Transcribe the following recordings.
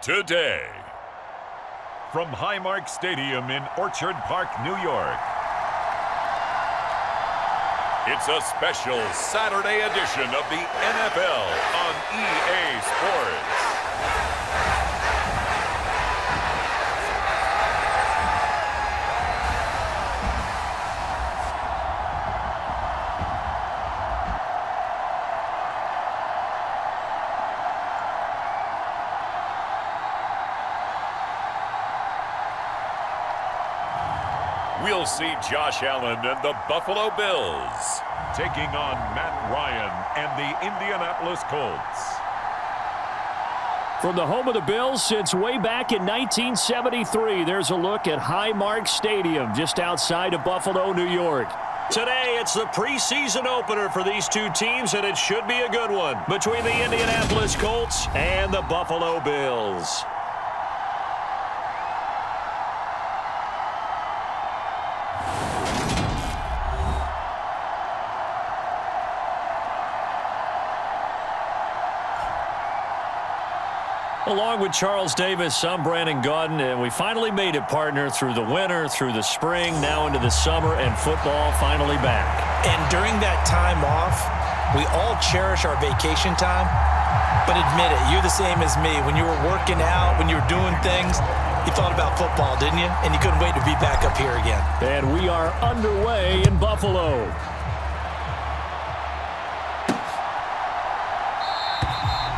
today. From Highmark Stadium in Orchard Park, New York, it's a special Saturday edition of the NFL on EA Sports. We'll see Josh Allen and the Buffalo Bills taking on Matt Ryan and the Indianapolis Colts. From the home of the Bills since way back in 1973, there's a look at Highmark Stadium just outside of Buffalo, New York. Today, it's the preseason opener for these two teams, and it should be a good one between the Indianapolis Colts and the Buffalo Bills. Along with Charles Davis, I'm Brandon Gaudin, and we finally made it, partner, through the winter, through the spring, now into the summer, and football finally back. And during that time off, we all cherish our vacation time, but admit it, you're the same as me. When you were working out, when you were doing things, you thought about football, didn't you? And you couldn't wait to be back up here again. And we are underway in Buffalo.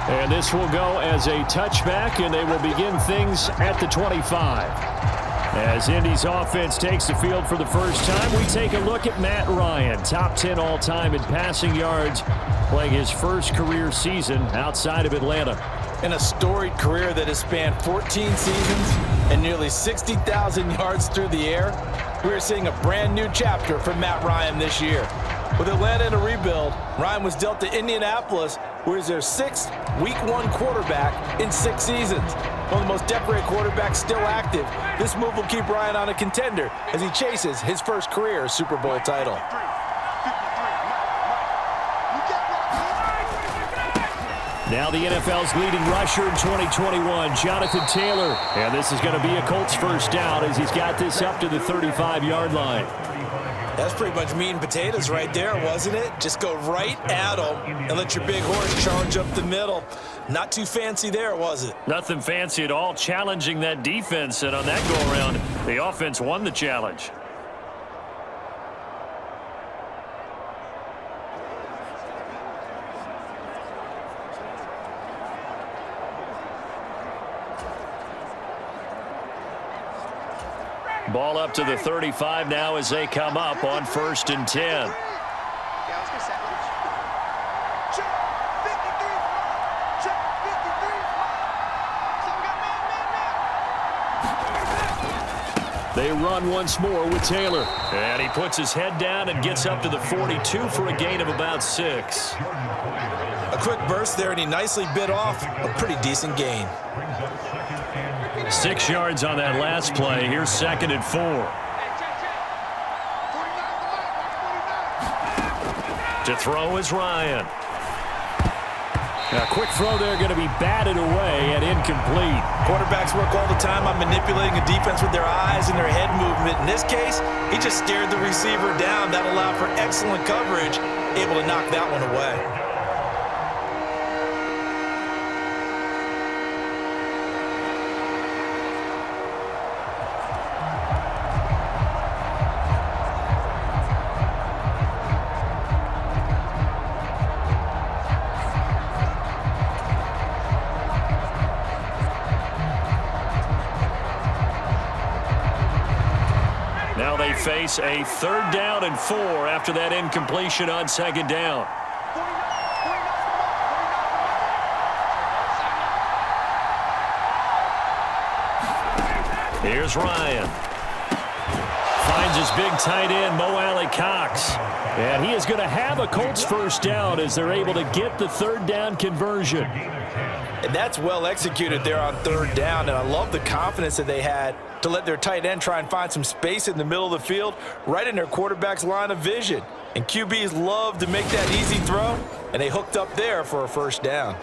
And this will go as a touchback, and they will begin things at the 25. As Indy's offense takes the field for the first time, we take a look at Matt Ryan, top 10 all-time in passing yards, playing his first career season outside of Atlanta. In a storied career that has spanned 14 seasons and nearly 60,000 yards through the air, we are seeing a brand new chapter for Matt Ryan this year. With Atlanta in a rebuild, Ryan was dealt to Indianapolis, who is their sixth Week 1 quarterback in 6 seasons. One of the most decorated quarterbacks still active. This move will keep Ryan on a contender as he chases his first career Super Bowl title. Now the NFL's leading rusher in 2021, Jonathan Taylor. And this is going to be a Colts first down as he's got this up to the 35-yard line. That's pretty much meat and potatoes right there, wasn't it? Just go right at them and let your big horse charge up the middle. Not too fancy there, was it? Nothing fancy at all, challenging that defense. And on that go-around, the offense won the challenge. Ball up to the 35 now as they come up on 1st and 10. They run once more with Taylor. And he puts his head down and gets up to the 42 for a gain of about 6. A quick burst there, and he nicely bit off a pretty decent gain. 6 yards on that last play. Here's 2nd and 4. To throw is Ryan. A quick throw there, going to be batted away and incomplete. Quarterbacks work all the time on manipulating a defense with their eyes and their head movement. In this case, he just stared the receiver down. That allowed for excellent coverage, able to knock that one away. Now they face a 3rd down and 4 after that incompletion on 2nd down. Here's Ryan. Finds his big tight end, Mo Alley-Cox. And he is going to have a Colts first down as they're able to get the 3rd down conversion. And that's well executed there on 3rd down, and I love the confidence that they had to let their tight end try and find some space in the middle of the field, right in their quarterback's line of vision. And QBs love to make that easy throw, and they hooked up there for a first down.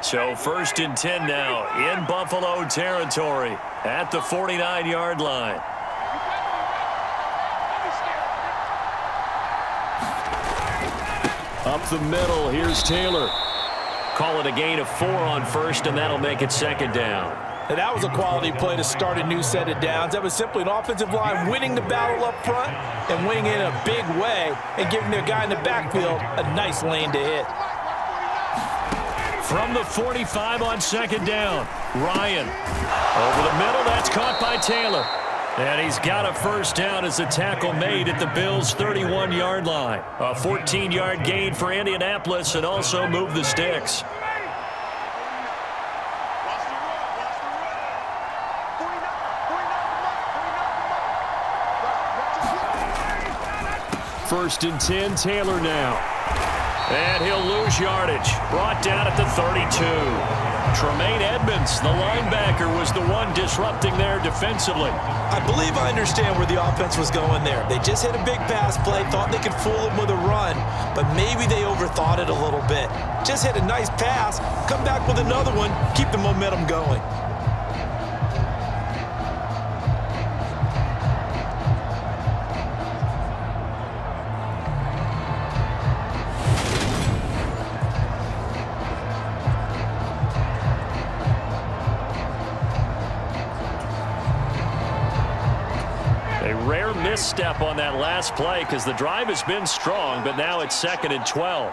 So 1st and 10 now in Buffalo territory at the 49-yard line. Up the middle, here's Taylor. Call it a gain of 4 on 1st, and that'll make it 2nd down. Now that was a quality play to start a new set of downs. That was simply an offensive line winning the battle up front and winning it in a big way and giving their guy in the backfield a nice lane to hit. From the 45 on 2nd down, Ryan. Over the middle, that's caught by Taylor. And he's got a 1st down as a tackle made at the Bills' 31-yard line. A 14-yard gain for Indianapolis and also moved the sticks. First and 10, Taylor now. And he'll lose yardage. Brought down at the 32. Tremaine Edmonds, the linebacker, was the one disrupting there defensively. I believe I understand where the offense was going there. They just hit a big pass play, thought they could fool him with a run, but maybe they overthought it a little bit. Just hit a nice pass, come back with another one, keep the momentum going. Rare misstep on that last play because the drive has been strong, but now it's 2nd and 12.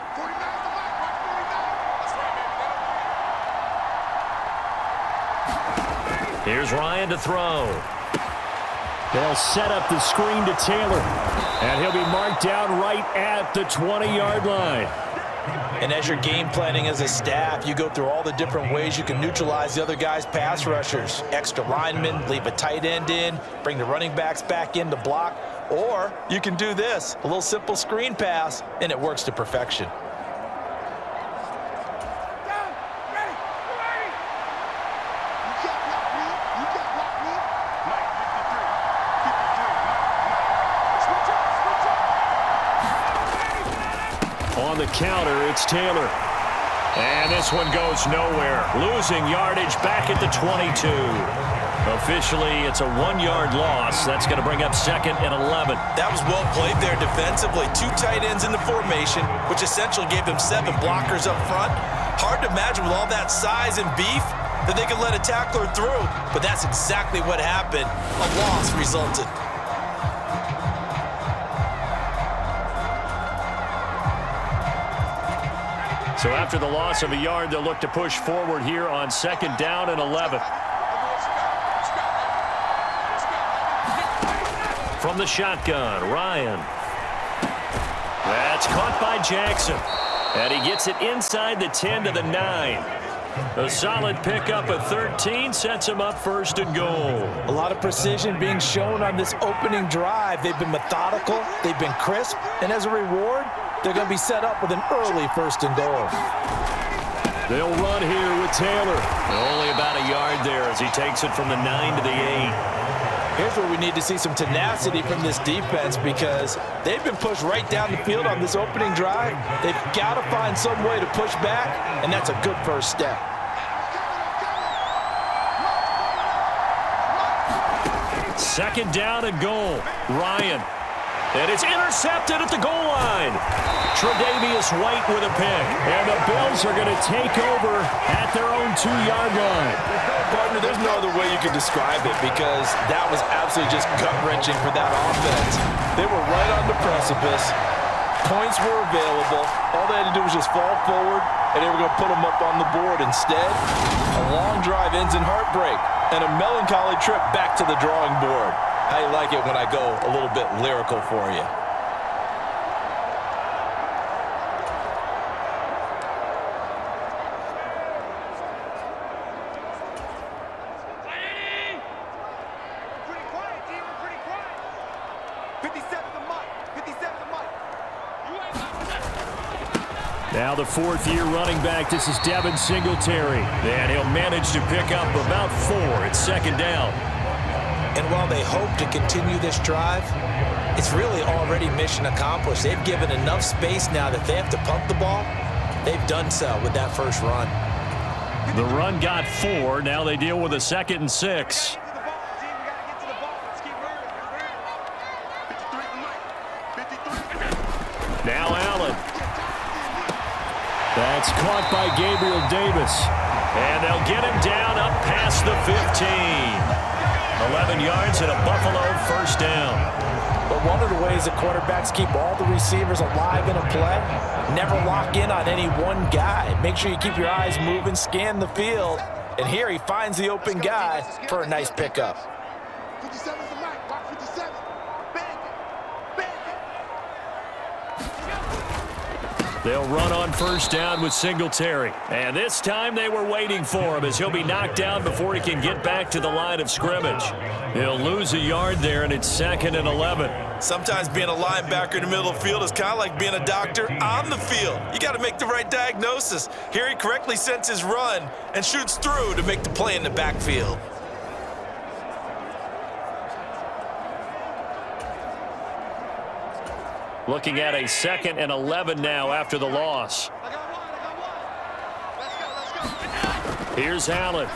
Here's Ryan to throw. They'll set up the screen to Taylor, and he'll be marked down right at the 20-yard line. And as you're game planning as a staff, you go through all the different ways you can neutralize the other guy's pass rushers. Extra linemen, leave a tight end in, bring the running backs back in to block. Or you can do this, a little simple screen pass, and it works to perfection. On the counter, it's Taylor. And this one goes nowhere. Losing yardage back at the 22. Officially, it's a 1-yard loss. That's going to bring up 2nd and 11. That was well played there defensively. 2 tight ends in the formation, which essentially gave them 7 blockers up front. Hard to imagine with all that size and beef that they could let a tackler through. But that's exactly what happened. A loss resulted. So after the loss of a yard, they'll look to push forward here on 2nd down and 11. From the shotgun, Ryan. That's caught by Jackson. And he gets it inside the 10 to the 9. A solid pickup of 13 sets him up 1st and goal. A lot of precision being shown on this opening drive. They've been methodical, they've been crisp, and as a reward, they're going to be set up with an early 1st and goal. They'll run here with Taylor. Only about a yard there as he takes it from the 9 to the 8. Here's where we need to see some tenacity from this defense because they've been pushed right down the field on this opening drive. They've got to find some way to push back, and that's a good first step. Second down and goal. Ryan. And it's intercepted at the goal line. Tre'Davious White with a pick. And the Bills are going to take over at their own 2-yard line. Partner, there's no other way you can describe it because that was absolutely just gut-wrenching for that offense. They were right on the precipice. Points were available. All they had to do was just fall forward, and they were going to put them up on the board. Instead, a long drive ends in heartbreak and a melancholy trip back to the drawing board. How you like it when I go a little bit lyrical for you? Now the 4th-year running back, this is Devin Singletary. And he'll manage to pick up about 4 at 2nd down. And while they hope to continue this drive, it's really already mission accomplished. They've given enough space now that they have to pump the ball. They've done so with that first run. The run got 4. Now they deal with a 2nd and 6. Now Allen. That's caught by Gabriel Davis. And they'll get him down up past the 15. 11 yards and a Buffalo first down. But one of the ways that quarterbacks keep all the receivers alive in a play, never lock in on any one guy. Make sure you keep your eyes moving, scan the field. And here he finds the open guy for a nice pickup. 57's the mic. Block 57. Bang it. They'll run on first down with Singletary. And this time they were waiting for him as he'll be knocked down before he can get back to the line of scrimmage. He'll lose a yard there, and it's 2nd and 11. Sometimes being a linebacker in the middle of the field is kind of like being a doctor on the field. You got to make the right diagnosis. Here he correctly sends his run and shoots through to make the play in the backfield. Looking at a 2nd and 11 now after the loss. Here's Allen.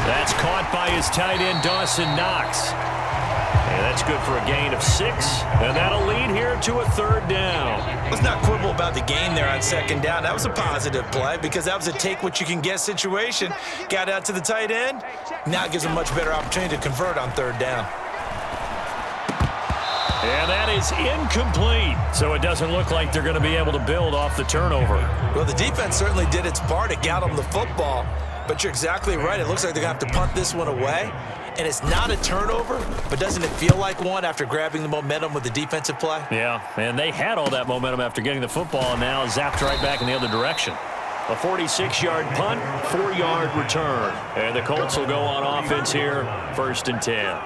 That's caught by his tight end, Dawson Knox. And that's good for a gain of 6. And that'll lead here to a 3rd down. Let's not quibble about the gain there on 2nd down. That was a positive play because that was a take-what-you-can-get situation. Got out to the tight end. Now it gives him a much better opportunity to convert on 3rd down. And that is incomplete. So it doesn't look like they're going to be able to build off the turnover. Well, the defense certainly did its part. It got them the football. But you're exactly right. It looks like they're going to have to punt this one away. And it's not a turnover, but doesn't it feel like one after grabbing the momentum with the defensive play? Yeah, and they had all that momentum after getting the football and now zapped right back in the other direction. A 46-yard punt, 4-yard return. And the Colts will go on offense here, 1st and 10.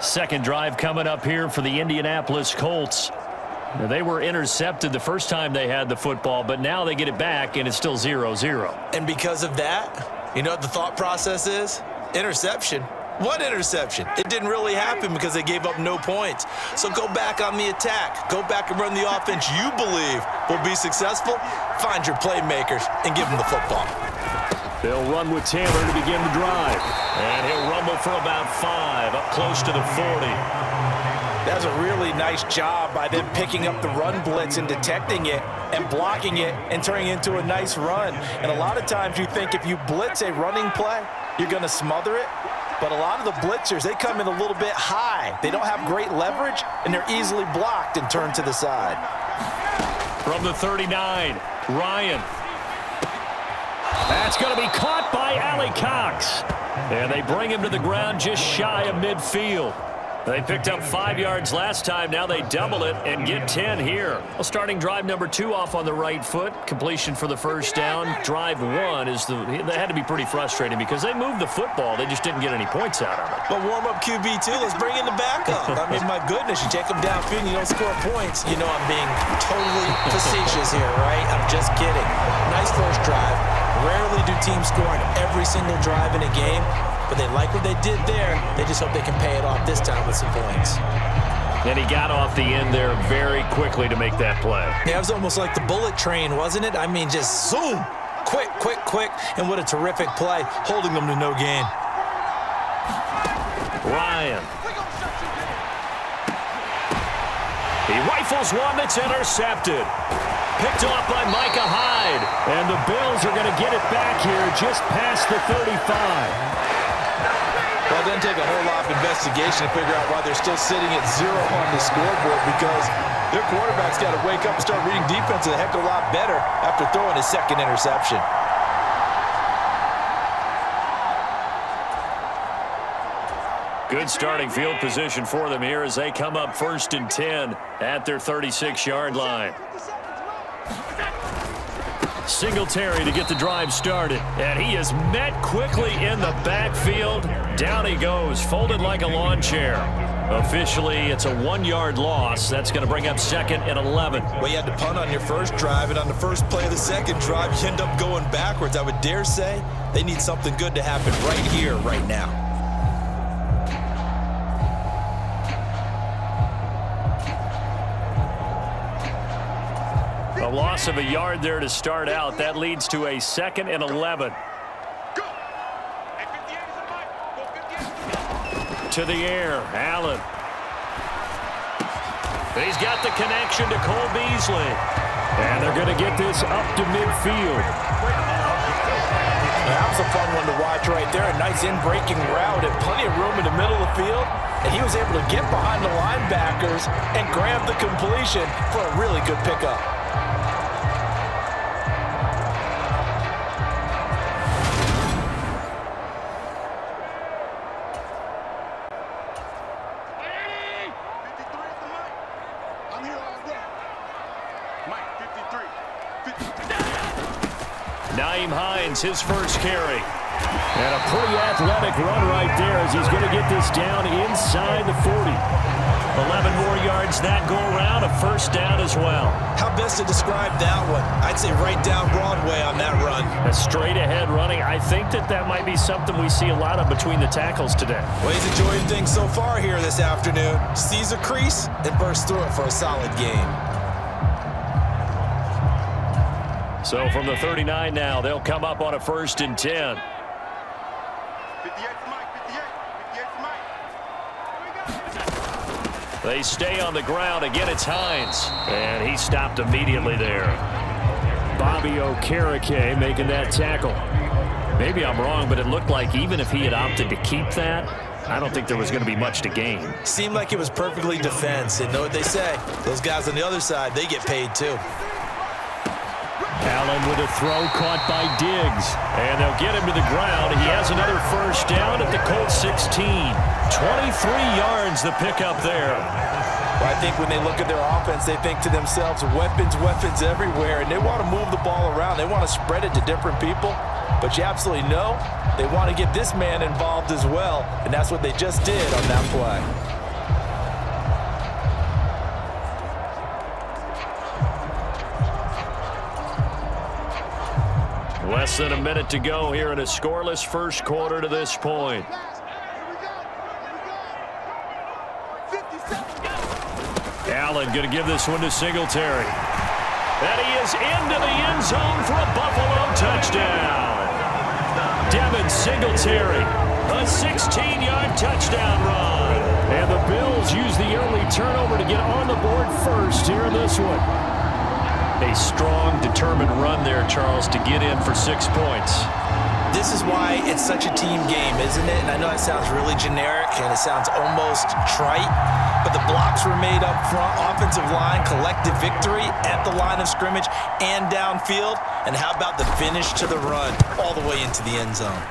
Second drive coming up here for the Indianapolis Colts. They were intercepted the first time they had the football, but now they get it back, and it's still 0-0. And because of that, you know what the thought process is? Interception. What interception? It didn't really happen because they gave up no points. So go back on the attack. Go back and run the offense you believe will be successful. Find your playmakers and give them the football. They'll run with Taylor to begin the drive. And he'll rumble for about 5, up close to the 40. That's a really nice job by them picking up the run blitz and detecting it and blocking it and turning it into a nice run. And a lot of times you think if you blitz a running play, you're going to smother it. But a lot of the blitzers, they come in a little bit high. They don't have great leverage, and they're easily blocked and turned to the side. From the 39, Ryan. That's going to be caught by Allie Cox. And they bring him to the ground just shy of midfield. They picked up 5 yards last time. Now they double it and get 10 here. Well, starting drive number 2 off on the right foot. Completion for the first down. Drive 1 is they had to be pretty frustrating because they moved the football. They just didn't get any points out of it. But warm-up QB2, let's bring in the backup. I mean, my goodness, you take them downfield and you don't score points. You know I'm being totally facetious here, right? I'm just kidding. Nice first drive. Rarely do teams score on every single drive in a game. But they like what they did there. They just hope they can pay it off this time with some points. And he got off the end there very quickly to make that play. Yeah, it was almost like the bullet train, wasn't it? I mean, just zoom. Quick, quick, quick. And what a terrific play, holding them to no gain. Ryan. He rifles one that's intercepted. Picked off by Micah Hyde. And the Bills are going to get it back here just past the 35. Well, it doesn't take a whole lot of investigation to figure out why they're still sitting at 0 on the scoreboard because their quarterback's got to wake up and start reading defense a heck of a lot better after throwing his second interception. Good starting field position for them here as they come up 1st and 10 at their 36-yard line. Singletary to get the drive started. And he is met quickly in the backfield. Down he goes, folded like a lawn chair. Officially, it's a 1-yard loss. That's going to bring up 2nd and 11. Well, you had to punt on your first drive, and on the first play of the second drive, you end up going backwards. I would dare say they need something good to happen right here, right now. A loss of a yard there to start out. That leads to a 2nd and 11. To the air, Allen. He's got the connection to Cole Beasley. And they're going to get this up to midfield. That was a fun one to watch right there. A nice in-breaking route and plenty of room in the middle of the field. And he was able to get behind the linebackers and grab the completion for a really good pickup. His first carry. And a pretty athletic run right there as he's going to get this down inside the 40. 11 more yards that go around, a first down as well. How best to describe that one? I'd say right down Broadway on that run. A straight ahead running. I think that might be something we see a lot of between the tackles today. Well, he's enjoying things so far here this afternoon. Sees a crease and bursts through it for a solid game. So from the 39 now, they'll come up on a 1st and 10. 58 Mike. They stay on the ground. Again, it's Hines. And he stopped immediately there. Bobby Okereke making that tackle. Maybe I'm wrong, but it looked like even if he had opted to keep that, I don't think there was going to be much to gain. Seemed like it was perfectly defense. And know what they say? Those guys on the other side, they get paid too. Allen with a throw caught by Diggs. And they'll get him to the ground. He has another first down at the Colts 16. 23 yards the pickup there. Well, I think when they look at their offense, they think to themselves, weapons, weapons everywhere. And they want to move the ball around. They want to spread it to different people. But you absolutely know they want to get this man involved as well. And that's what they just did on that play. Less than a minute to go here in a scoreless first quarter to this point. Allen going to give this one to Singletary. And he is into the end zone for a Buffalo touchdown. Devin Singletary, a 16-yard touchdown run. And the Bills use the early turnover to get on the board first here in this one. A strong, determined run there, Charles, to get in for 6 points. This is why it's such a team game, isn't it? And I know it sounds really generic and it sounds almost trite, but the blocks were made up front, offensive line, collective victory at the line of scrimmage and downfield. And how about the finish to the run all the way into the end zone?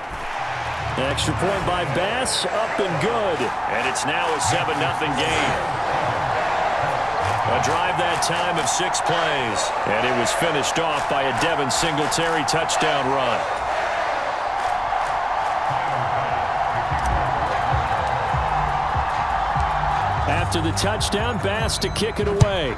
Extra point by Bass, up and good. And it's now a 7-0 game. A drive that time of 6 plays. And it was finished off by a Devin Singletary touchdown run. After the touchdown, Bass to kick it away.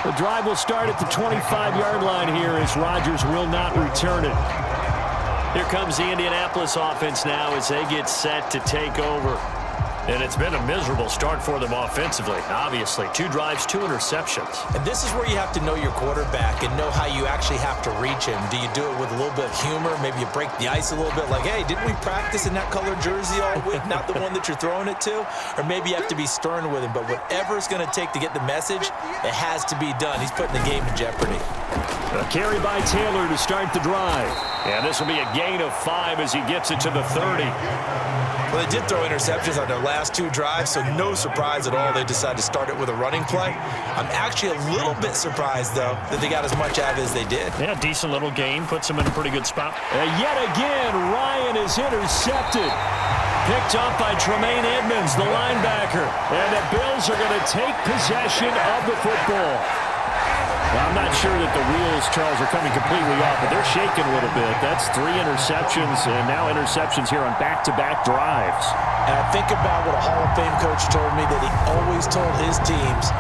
The drive will start at the 25-yard line here as Rodgers will not return it. Here comes the Indianapolis offense now as they get set to take over. And it's been a miserable start for them offensively, obviously. 2 drives, 2 interceptions. And this is where you have to know your quarterback and know how you actually have to reach him. Do you do it with a little bit of humor? Maybe you break the ice a little bit like, hey, didn't we practice in that colored jersey all week? Not the one that you're throwing it to? Or maybe you have to be stern with him. But whatever it's going to take to get the message, it has to be done. He's putting the game in jeopardy. A carry by Taylor to start the drive. And this will be a gain of 5 as he gets it to the 30. Well, they did throw interceptions on their last 2 drives, so no surprise at all they decided to start it with a running play. I'm actually a little bit surprised, though, that they got as much out of it as they did. Yeah, decent little gain. Puts them in a pretty good spot. Yet again, Ryan is intercepted. Picked off by Tremaine Edmonds, the linebacker. And the Bills are going to take possession of the football. Well, I'm not sure that the wheels, Charles, are coming completely off, but they're shaking a little bit. That's 3 interceptions, and now interceptions here on back-to-back drives. And I think about what a Hall of Fame coach told me that he always told his teams,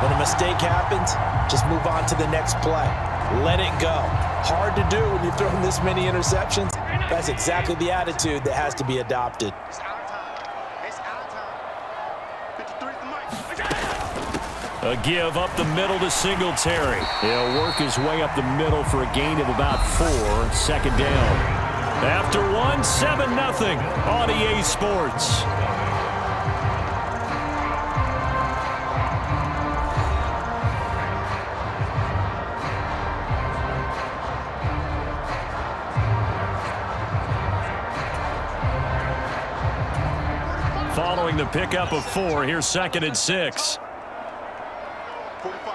when a mistake happens, just move on to the next play. Let it go. Hard to do when you've thrown this many interceptions. That's exactly the attitude that has to be adopted. A give up the middle to Singletary. He'll work his way up the middle for a gain of about 4. 2nd down. After one, 7-0 on EA Sports. Following the pickup of 4, here's 2nd and 6. 45.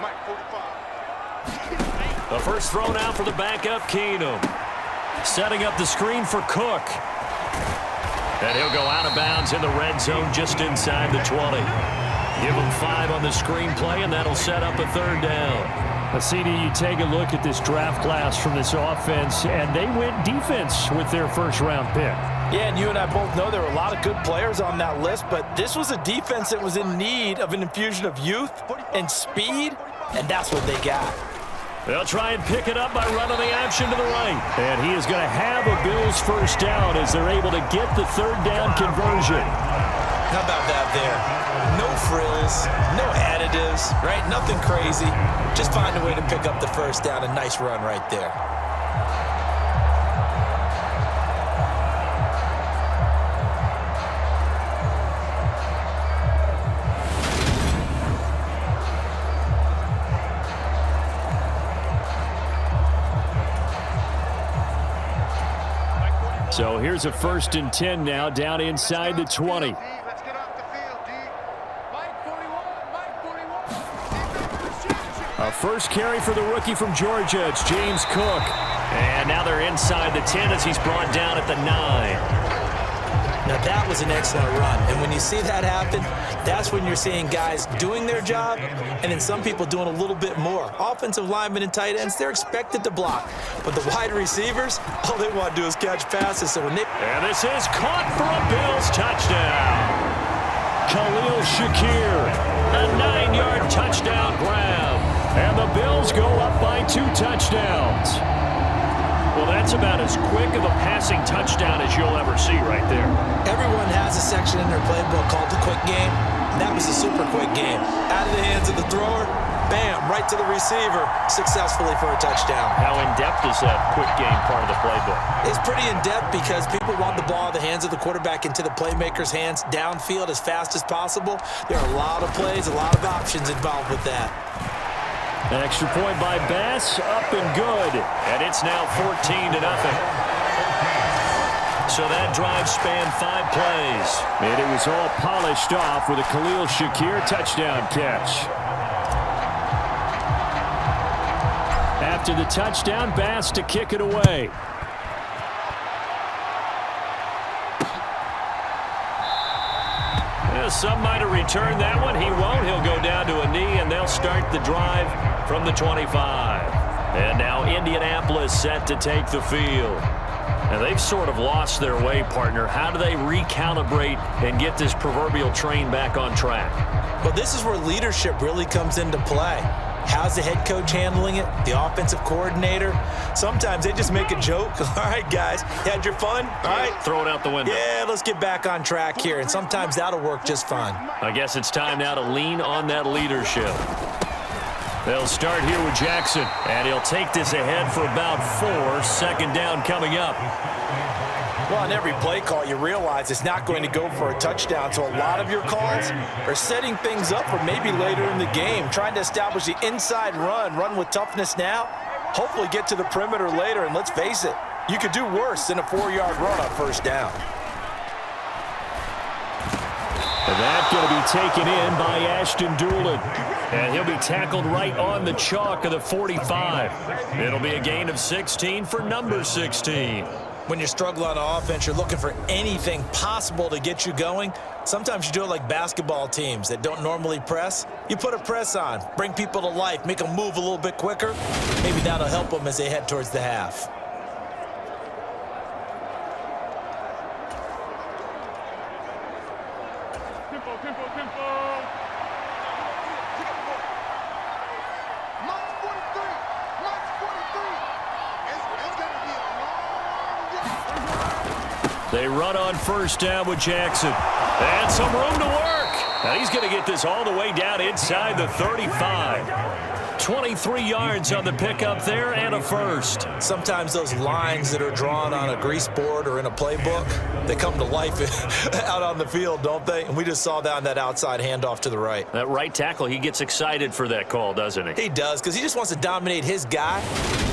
Mike, 45. The first thrown out for the backup, Keenum. Setting up the screen for Cook. And he'll go out of bounds in the red zone just inside the 20. Give him 5 on the screenplay, and that'll set up a 3rd down. CD, you take a look at this draft class from this offense, and they went defense with their first-round pick. Yeah, and you and I both know there were a lot of good players on that list, but this was a defense that was in need of an infusion of youth and speed, and that's what they got. They'll try and pick it up by running the option to the right. And he is going to have a Bills first down as they're able to get the 3rd down conversion. How about that there? No frills, no additives, right? Nothing crazy. Just find a way to pick up the first down. A nice run right there. So here's a 1st and 10 now down inside the 20. Let's get off the field, D. Mike 41. A first carry for the rookie from Georgia. It's James Cook. And now they're inside the 10 as he's brought down at the 9. Now that was an excellent run, and when you see that happen, that's when you're seeing guys doing their job and then some people doing a little bit more. Offensive linemen and tight ends, they're expected to block, but the wide receivers, all they want to do is catch passes. So when they... And this is caught for a Bills touchdown. Khalil Shakir, a 9-yard touchdown grab. And the Bills go up by 2 touchdowns. Well, that's about as quick of a passing touchdown as you'll ever see right there. Everyone has a section in their playbook called the quick game. That was a super quick game. Out of the hands of the thrower, bam, right to the receiver, successfully for a touchdown. How in-depth is that quick game part of the playbook? It's pretty in-depth because people want the ball in the hands of the quarterback into the playmaker's hands downfield as fast as possible. There are a lot of plays, a lot of options involved with that. An extra point by Bass, up and good. And it's now 14-0. So that drive spanned 5 plays. And it was all polished off with a Khalil Shakir touchdown catch. After the touchdown, Bass to kick it away. Some might have returned that one. He won't. He'll go down to a knee, and they'll start the drive from the 25. And now Indianapolis set to take the field. And they've sort of lost their way, partner. How do they recalibrate and get this proverbial train back on track? Well, this is where leadership really comes into play. How's the head coach handling it? The offensive coordinator? Sometimes they just make a joke. All right, guys, you had your fun? All right. Throw it out the window. Yeah, let's get back on track here. And sometimes that'll work just fine. I guess it's time now to lean on that leadership. They'll start here with Jackson, and he'll take this ahead for about 4. 2nd down coming up. Well, on every play call, you realize it's not going to go for a touchdown. So a lot of your calls are setting things up for maybe later in the game, trying to establish the inside run with toughness now, hopefully get to the perimeter later. And let's face it, you could do worse than a 4-yard run on 1st down. And that's going to be taken in by Ashton Doolin. And he'll be tackled right on the chalk of the 45. It'll be a gain of 16 for number 16. When you struggle on offense, you're looking for anything possible to get you going. Sometimes you do it like basketball teams that don't normally press. You put a press on, bring people to life, make them move a little bit quicker. Maybe that'll help them as they head towards the half. They run on 1st down with Jackson. And some room to work. Now he's going to get this all the way down inside the 35. 23 yards on the pickup there and a first. Sometimes those lines that are drawn on a grease board or in a playbook, they come to life out on the field, don't they? And we just saw that on that outside handoff to the right. That right tackle, he gets excited for that call, doesn't he? He does, because he just wants to dominate his guy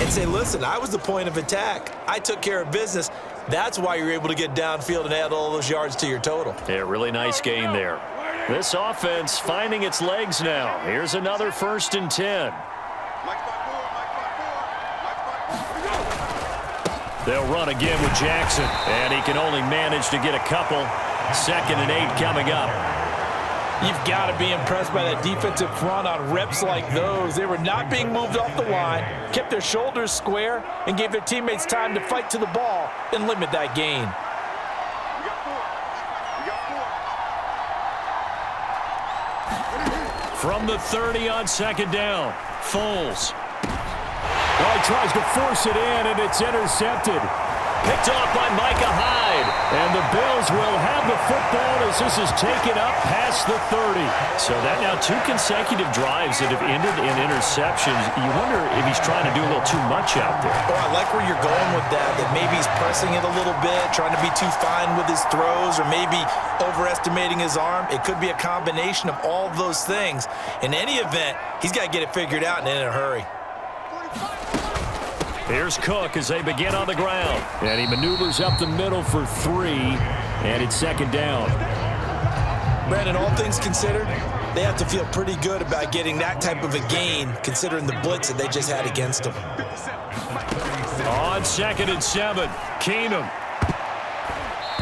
and say, listen, I was the point of attack. I took care of business. That's why you're able to get downfield and add all those yards to your total. Yeah, really nice gain there. This offense finding its legs now. Here's another 1st and 10. They'll run again with Jackson, and he can only manage to get a couple. 2nd and 8 coming up. You've got to be impressed by that defensive front on reps like those. They were not being moved off the line, kept their shoulders square, and gave their teammates time to fight to the ball and limit that gain. From the 30 on 2nd down, Foles. Well, he tries to force it in, and it's intercepted. Picked off by Micah Hyde. And the Bills will have the football as this is taken up past the 30. So that now 2 consecutive drives that have ended in interceptions. You wonder if he's trying to do a little too much out there. Oh, I like where you're going with that maybe he's pressing it a little bit, trying to be too fine with his throws, or maybe overestimating his arm. It could be a combination of all of those things. In any event, he's got to get it figured out and in a hurry. Here's Cook as they begin on the ground. And he maneuvers up the middle for 3. And it's 2nd down. Brandon, all things considered, they have to feel pretty good about getting that type of a gain, considering the blitz that they just had against them. On 2nd and 7, Keenum.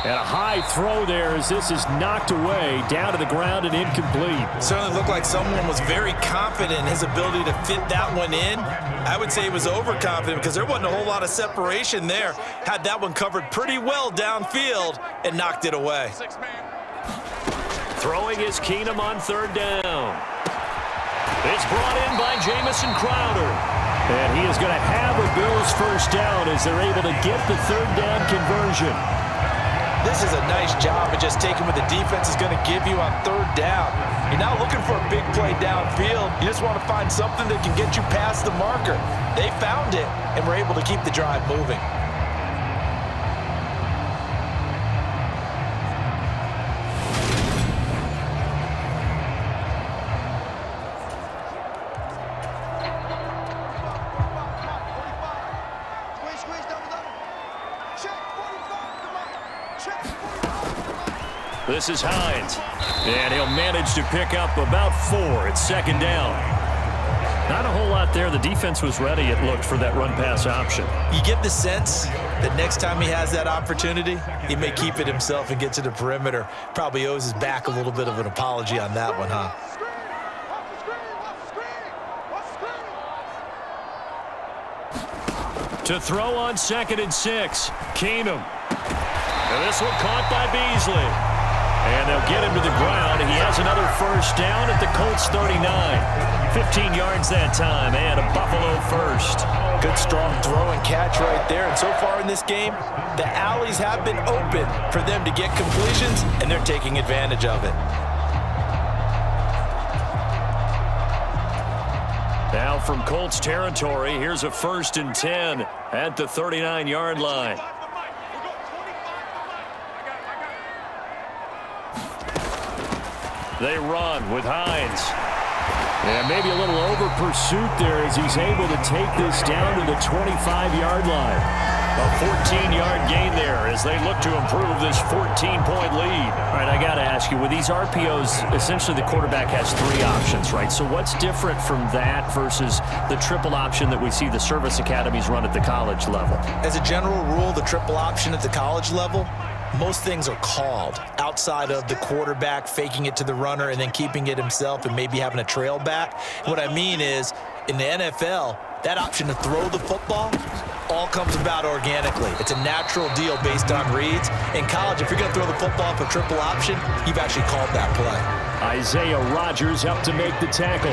And a high throw there as this is knocked away, down to the ground and incomplete. Certainly looked like someone was very confident in his ability to fit that one in. I would say he was overconfident because there wasn't a whole lot of separation there. Had that one covered pretty well downfield and knocked it away. Throwing is Keenum on 3rd down. It's brought in by Jamison Crowder. And he is going to have a Bills 1st down as they're able to get the 3rd down conversion. This is a nice job of just taking what the defense is going to give you on 3rd down. You're not looking for a big play downfield. You just want to find something that can get you past the marker. They found it and were able to keep the drive moving. This is Hines, and he'll manage to pick up about 4. It's 2nd down. Not a whole lot there. The defense was ready, it looked, for that run-pass option. You get the sense that next time he has that opportunity, he may keep it himself and get to the perimeter. Probably owes his back a little bit of an apology on that one, huh? To throw on 2nd and 6, Keenum. And this one caught by Beasley. And they'll get him to the ground. He has another 1st down at the Colts 39. 15 yards that time, and a Buffalo 1st. Good strong throw and catch right there. And so far in this game, the alleys have been open for them to get completions, and they're taking advantage of it. Now from Colts territory, here's a 1st and 10 at the 39-yard line. They run with Hines. And maybe a little over pursuit there as he's able to take this down to the 25-yard line. A 14-yard gain there as they look to improve this 14-point lead. All right, I got to ask you, with these RPOs, essentially the quarterback has 3 options, right? So what's different from that versus the triple option that we see the service academies run at the college level? As a general rule, the triple option at the college level, most things are called outside of the quarterback faking it to the runner and then keeping it himself and maybe having a trail back. What I mean is, in the NFL, that option to throw the football all comes about organically. It's a natural deal based on reads. In college, if you're going to throw the football off a triple option, you've actually called that play. Isaiah Rodgers up to make the tackle.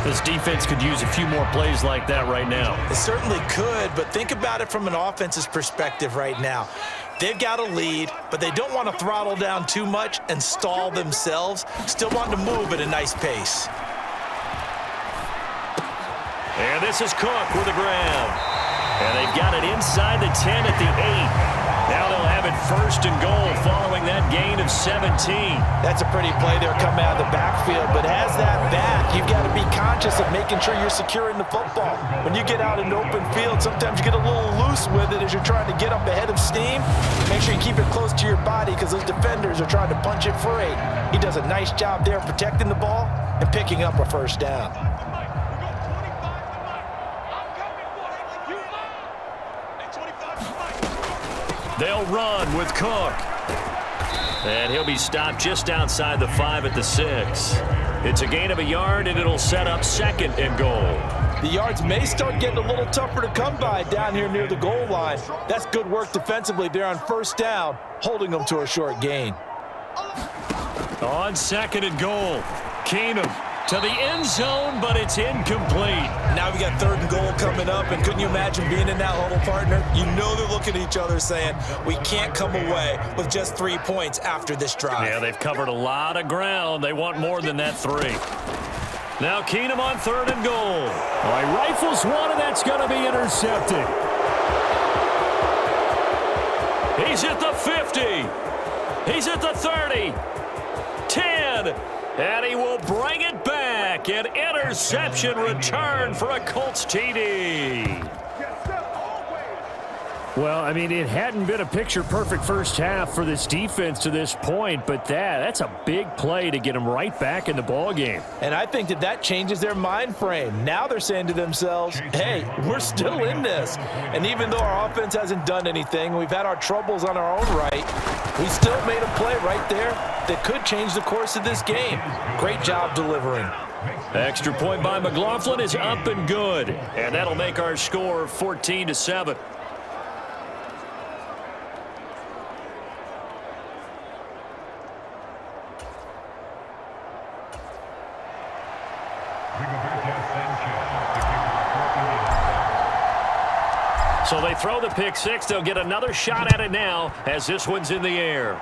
This defense could use a few more plays like that right now. It certainly could, but think about it from an offense's perspective right now. They've got a lead, but they don't want to throttle down too much and stall themselves. Still want to move at a nice pace. And this is Cook with the grab. And they've got it inside the 10 at the 8. Now they'll have it first and goal following that gain of 17. That's a pretty play there coming out of the backfield, but as that back, you've got to be conscious of making sure you're securing the football. When you get out in the open field, sometimes you get a little loose with it as you're trying to get up ahead of steam. Make sure you keep it close to your body because those defenders are trying to punch it free. He does a nice job there protecting the ball and picking up a first down. They'll run with Cook. And he'll be stopped just outside the 5 at the 6. It's a gain of a yard, and it'll set up second and goal. The yards may start getting a little tougher to come by down here near the goal line. That's good work defensively there on first down, holding them to a short gain. On second and goal, Keenum to the end zone, but it's incomplete. Now we got third and goal coming up, and couldn't you imagine being in that huddle, partner? You know they're looking at each other saying, we can't come away with just 3 points after this drive. Yeah, they've covered a lot of ground. They want more than that 3. Now Keenum on third and goal. All right, rifles one, and that's going to be intercepted. He's at the 50. He's at the 30. 10. And he will bring it back. An interception return for a Colts TD. Well, I mean, it hadn't been a picture-perfect first half for this defense to this point, but that's a big play to get them right back in the ballgame. And I think that changes their mind frame. Now they're saying to themselves, hey, we're still in this. And even though our offense hasn't done anything, we've had our troubles on our own right, we still made a play right there that could change the course of this game. Great job delivering. Extra point by McLaughlin is up and good. And that'll make our score 14-7. So they throw the pick 6. They'll get another shot at it now as this one's in the air.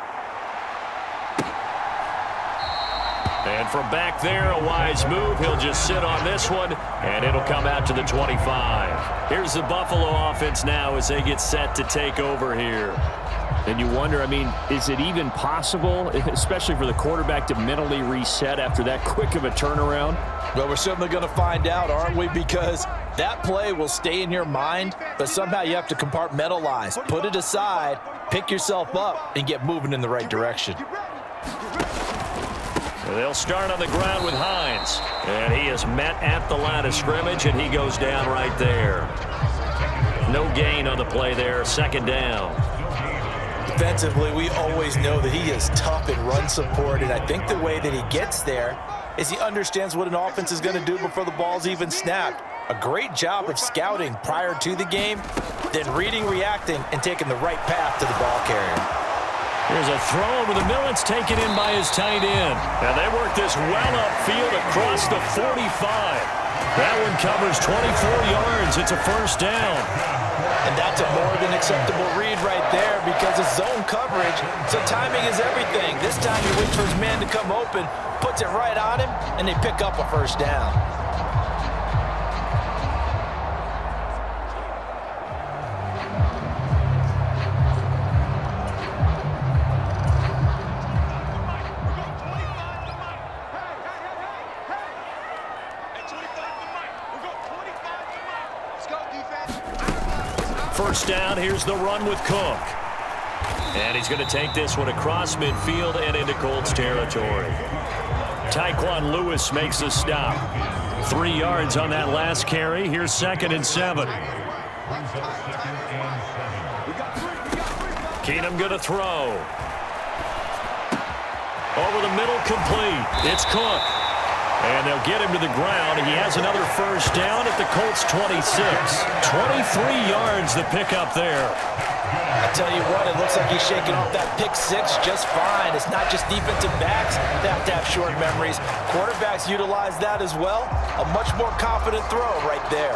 And from back there, a wise move. He'll just sit on this one, and it'll come out to the 25. Here's the Buffalo offense now as they get set to take over here. And you wonder, I mean, is it even possible, especially for the quarterback, to mentally reset after that quick of a turnaround? Well, we're certainly going to find out, aren't we? Because that play will stay in your mind, but somehow you have to compartmentalize. Put it aside, pick yourself up, and get moving in the right direction. They'll start on the ground with Hines. And he is met at the line of scrimmage, and he goes down right there. No gain on the play there, second down. Defensively, we always know that he is tough in run support, and I think the way that he gets there is he understands what an offense is going to do before the ball's even snapped. A great job of scouting prior to the game, then reading, reacting, and taking the right path to the ball carrier. Here's a throw over the middle. It's taken in by his tight end. And they work this well upfield across the 45. That one covers 24 yards. It's a first down. And that's a more than acceptable read right there because it's zone coverage, so timing is everything. This time he waits for his man to come open, puts it right on him, and they pick up a first down. First down, here's the run with Cook. And he's going to take this one across midfield and into Colts territory. Tyquan Lewis makes the stop. 3 yards on that last carry. Here's 2nd and 7. Keenum going to throw. Over the middle, complete. It's Cook. And they'll get him to the ground. He has another first down at the Colts 26. 23 yards the pickup there. I tell you what, it looks like he's shaking off that pick 6 just fine. It's not just defensive backs that have to have short memories. Quarterbacks utilize that as well. A much more confident throw right there.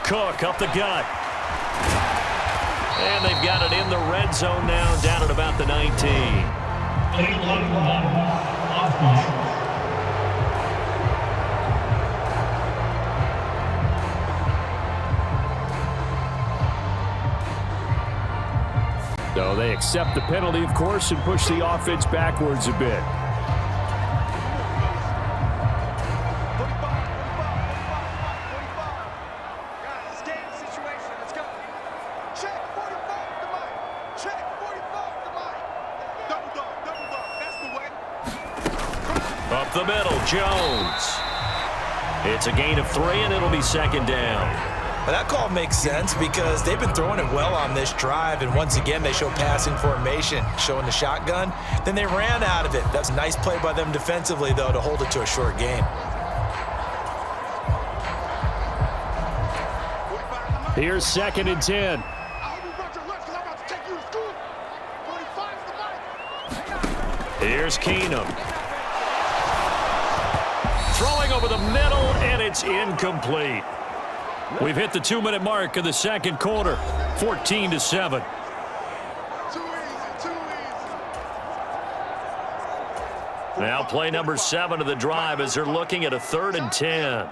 Cook up the gut. And they've got it in the red zone now, down at about the 19. So they accept the penalty, of course, and push the offense backwards a bit. Up the middle, Jones. It's a gain of 3, and it'll be second down. Well, that call makes sense because they've been throwing it well on this drive, and once again, they show passing formation, showing the shotgun. Then they ran out of it. That's a nice play by them defensively, though, to hold it to a short gain. Here's 2nd and 10. Here's Keenum. Throwing over the middle, and it's incomplete. We've hit the 2-minute mark of the second quarter, 14-7. Now play number 7 of the drive as they're looking at a 3rd and 10.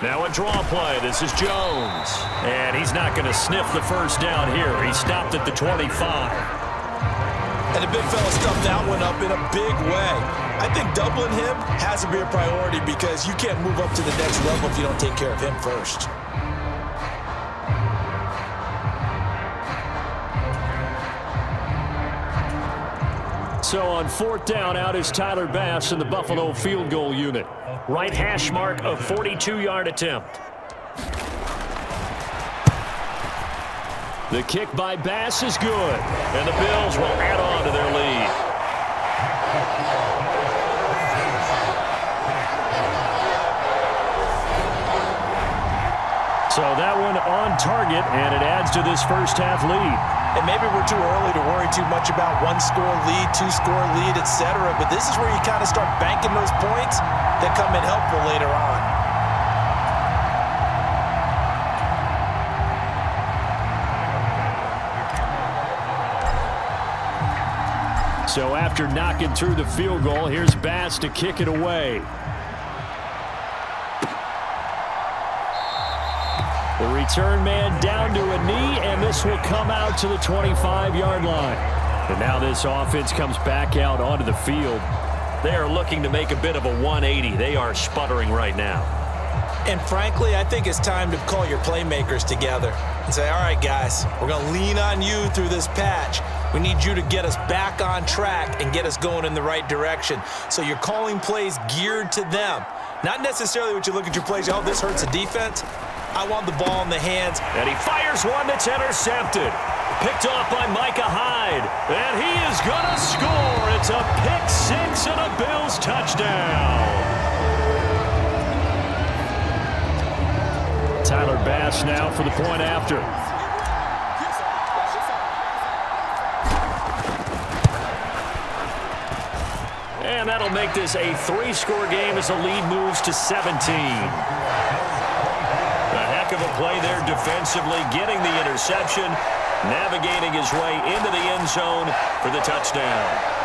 Now a draw play. This is Jones. And he's not going to sniff the first down here. He stopped at the 25. And the big fella stuffed that one up in a big way. I think doubling him has to be a priority because you can't move up to the next level if you don't take care of him first. So on 4th down, out is Tyler Bass in the Buffalo field goal unit. Right hash mark, a 42-yard attempt. The kick by Bass is good, and the Bills will add on to their lead. So that one on target, and it adds to this first half lead. And maybe we're too early to worry too much about 1-score lead, 2-score lead, etc. But this is where you kind of start banking those points that come in helpful later on. So after knocking through the field goal, here's Bass to kick it away. The return man down to a knee, and this will come out to the 25-yard line. And now this offense comes back out onto the field. They are looking to make a bit of a 180. They are sputtering right now. And frankly, I think it's time to call your playmakers together and say, all right, guys, we're going to lean on you through this patch. We need you to get us back on track and get us going in the right direction. So you're calling plays geared to them. Not necessarily what you look at your plays, oh, this hurts the defense. I want the ball in the hands. And he fires one that's intercepted. Picked off by Micah Hyde. And he is going to score. It's a pick 6 and a Bills touchdown. Tyler Bass now for the point after. And that'll make this a 3-score game as the lead moves to 17. A heck of a play there defensively, getting the interception, navigating his way into the end zone for the touchdown.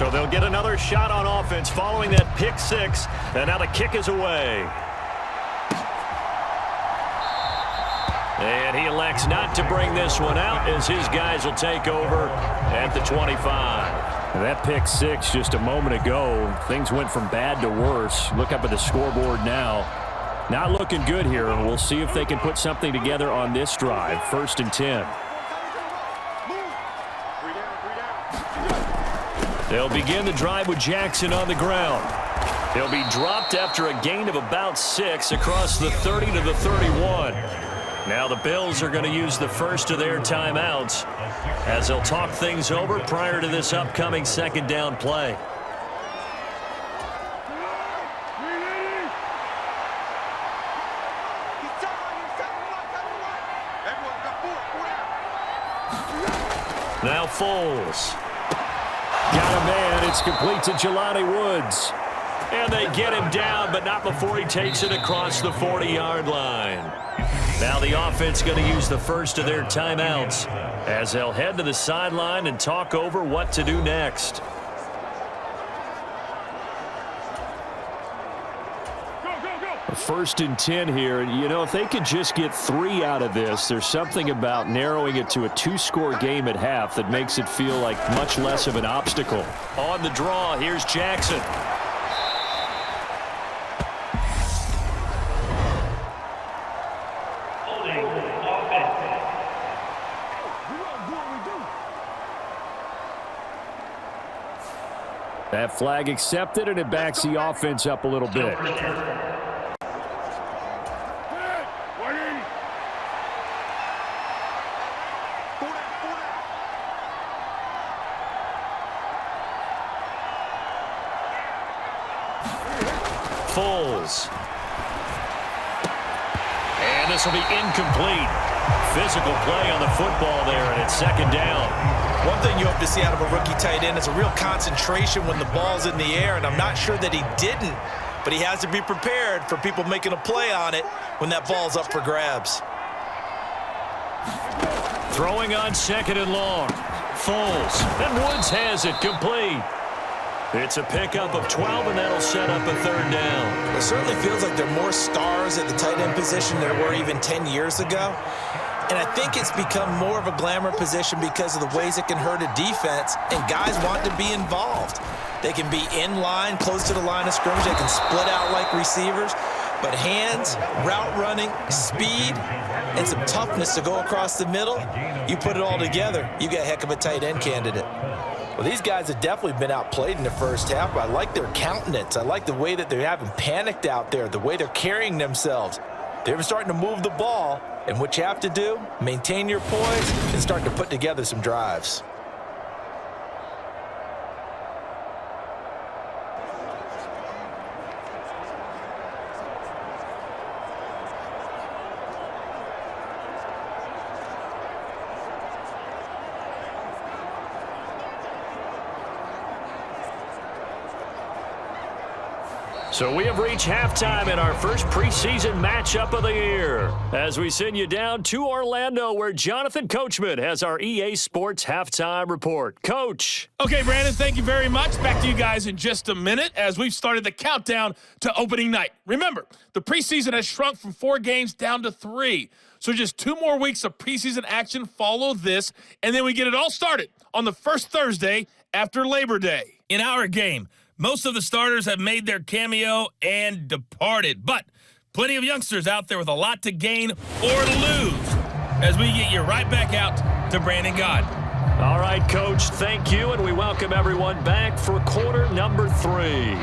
So they'll get another shot on offense following that pick six. And now the kick is away. And he elects not to bring this one out as his guys will take over at the 25. That pick six just a moment ago. Things went from bad to worse. Look up at the scoreboard now. Not looking good here. We'll see if they can put something together on this drive. 1st and 10. They'll begin the drive with Jackson on the ground. He'll be dropped after a gain of about 6 across the 30 to the 31. Now the Bills are going to use the first of their timeouts as they'll talk things over prior to this upcoming 2nd down play. Now Foles. Got a man. It's complete to Jelani Woods. And they get him down, but not before he takes it across the 40-yard line. Now the offense going to use the first of their timeouts as they'll head to the sideline and talk over what to do next. First and 10 here. You know, if they could just get 3 out of this, there's something about narrowing it to a 2-score game at half that makes it feel like much less of an obstacle. On the draw, here's Jackson. That flag accepted, and it backs the offense up a little bit. Foles. And this will be incomplete. Physical play on the football there, and it's 2nd down. One thing you hope to see out of a rookie tight end is a real concentration when the ball's in the air, and I'm not sure that he didn't, but he has to be prepared for people making a play on it when that ball's up for grabs. Throwing on 2nd and long. Foles. And Woods has it complete. It's a pickup of 12, and that'll set up a 3rd down. It certainly feels like there are more stars at the tight end position than there were even 10 years ago. And I think it's become more of a glamour position because of the ways it can hurt a defense, and guys want to be involved. They can be in line, close to the line of scrimmage. They can split out like receivers. But hands, route running, speed, and some toughness to go across the middle, you put it all together, you got a heck of a tight end candidate. Well, these guys have definitely been outplayed in the first half, but I like their countenance. I like the way that they haven't panicked out there, the way they're carrying themselves. They're starting to move the ball, and what you have to do, maintain your poise and start to put together some drives. So we have reached halftime in our first preseason matchup of the year as we send you down to Orlando where Jonathan Coachman has our EA Sports halftime report. Coach. Okay, Brandon, thank you very much. Back to you guys in just a minute as we've started the countdown to opening night. Remember, the preseason has shrunk from 4 games down to 3. So just 2 more weeks of preseason action follow this, and then we get it all started on the first Thursday after Labor Day. In our game, most of the starters have made their cameo and departed, but plenty of youngsters out there with a lot to gain or lose as we get you right back out to Brandon God. All right, Coach, thank you, and we welcome everyone back for quarter number 3.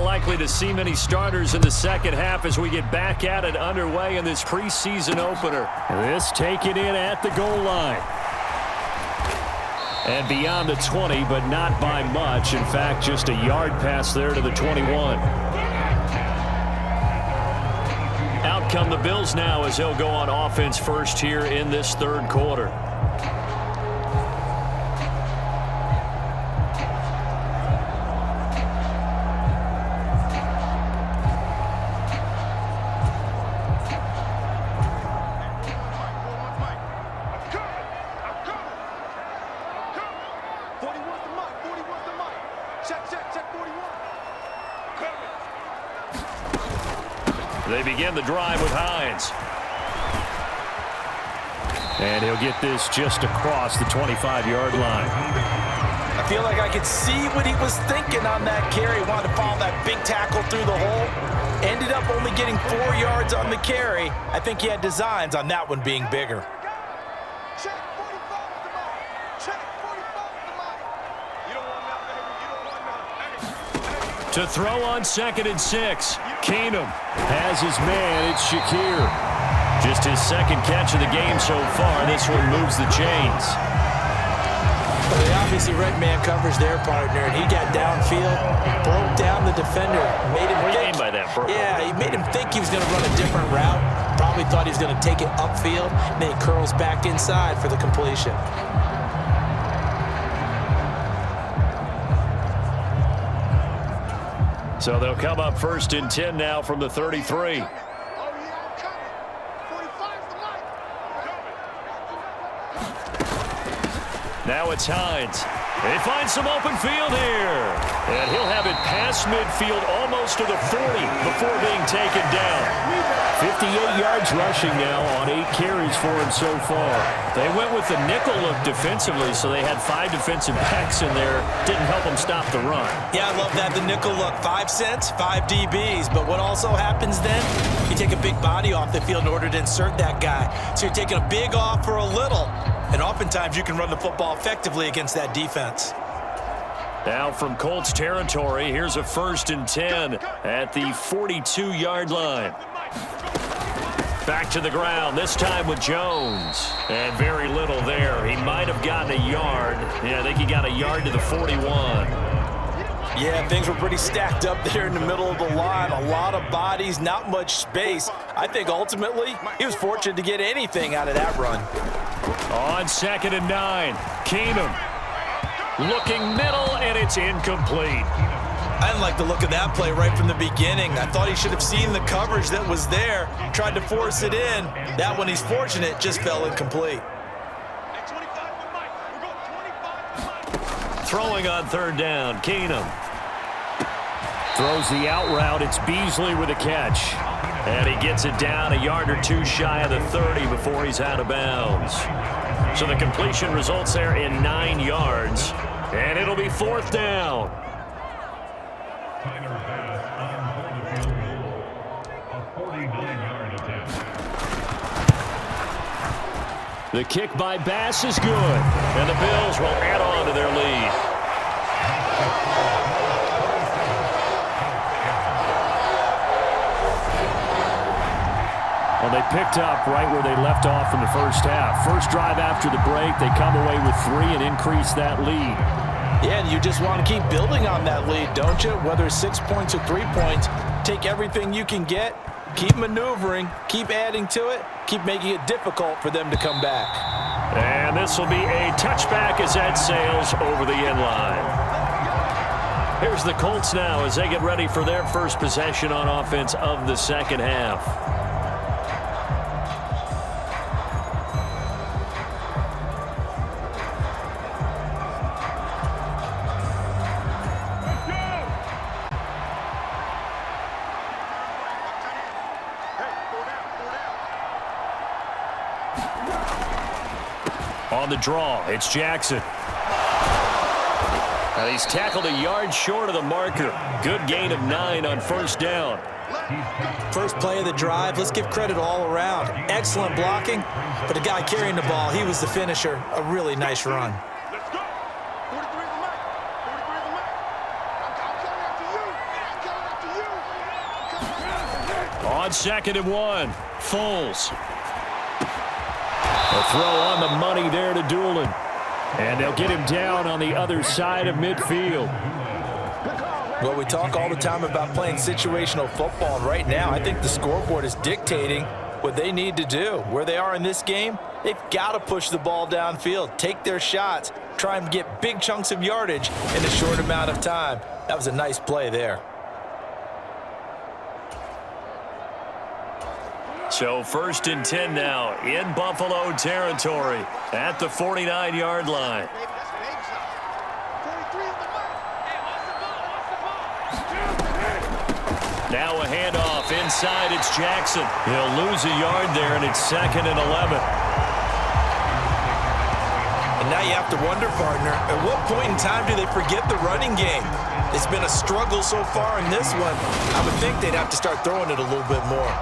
likely to see many starters in the second half as we get back at it underway in this preseason opener. This taken in at the goal line. And beyond the 20, but not by much. In fact, just a yard pass there to the 21. Out come the Bills now as they'll go on offense first here in this third quarter. They begin the drive with Hines. And he'll get this just across the 25-yard line. I feel like I could see what he was thinking on that carry. Wanted to follow that big tackle through the hole. Ended up only getting 4 yards on the carry. I think he had designs on that one being bigger. Check 45 with the mic. Check 45 with the mic. You don't want that, baby. You don't want that. To throw on 2nd and 6. Keenum has his man. It's Shakir. Just his second catch of the game so far. This one moves the chains. Well, they obviously read man coverage their partner, and he got downfield, broke down the defender, made him What do you think. mean by that, bro? Yeah, he made him think he was going to run a different route. Probably thought he was going to take it upfield, and then he curls back inside for the completion. So they'll come up 1st and 10 now from the 33. Oh, yeah, I'm coming. 45's the mic. Now it's Hines. They find some open field here. And he'll have it past midfield almost to the 40 before being taken down. 58 yards rushing now on 8 carries for him so far. They went with the nickel look defensively, so they had 5 defensive backs in there. Didn't help them stop the run. Yeah, I love that, the nickel look. 5 cents, 5 DBs. But what also happens then, you take a big body off the field in order to insert that guy. So you're taking a big off for a little. And oftentimes you can run the football effectively against that defense. Now from Colts territory, here's a 1st and 10 at the 42-yard line. Back to the ground, this time with Jones. And very little there. He might have gotten a yard. Yeah, I think he got a yard to the 41. Yeah, things were pretty stacked up there in the middle of the line. A lot of bodies, not much space. I think ultimately he was fortunate to get anything out of that run. On 2nd and 9, Keenum looking middle, and it's incomplete. I didn't like the look of that play right from the beginning. I thought he should have seen the coverage that was there, tried to force it in. That one, he's fortunate, just fell incomplete. Throwing on 3rd down, Keenum throws the out route. It's Beasley with a catch. And he gets it down a yard or 2 shy of the 30 before he's out of bounds. So the completion results there in 9 yards. And it'll be 4th down. The kick by Bass is good. And the Bills will add on to their lead. Well, they picked up right where they left off in the first half. First drive after the break, they come away with 3 and increase that lead. Yeah, and you just want to keep building on that lead, don't you? Whether it's 6 points or 3 points, take everything you can get, keep maneuvering, keep adding to it, keep making it difficult for them to come back. And this will be a touchback as that sails over the end line. Here's the Colts now as they get ready for their first possession on offense of the second half. On the draw, it's Jackson. And he's tackled a yard short of the marker. Good gain of 9 on 1st down. First play of the drive, let's give credit all around. Excellent blocking, but the guy carrying the ball, he was the finisher. A really nice run. Let's go. 43 is the mic. 43 is the mic. I'm coming after you. I'm coming after On 2nd and 1, Foles. A throw on the money there to Doolin. And they'll get him down on the other side of midfield. Well, we talk all the time about playing situational football, and right now I think the scoreboard is dictating what they need to do. Where they are in this game, they've got to push the ball downfield, take their shots, try and get big chunks of yardage in a short amount of time. That was a nice play there. So 1st and 10 now in Buffalo territory at the 49-yard line. Now a handoff inside. It's Jackson. He'll lose a yard there, and it's 2nd and 11. And now you have to wonder, partner, at what point in time do they forget the running game? It's been a struggle so far in this one. I would think they'd have to start throwing it a little bit more.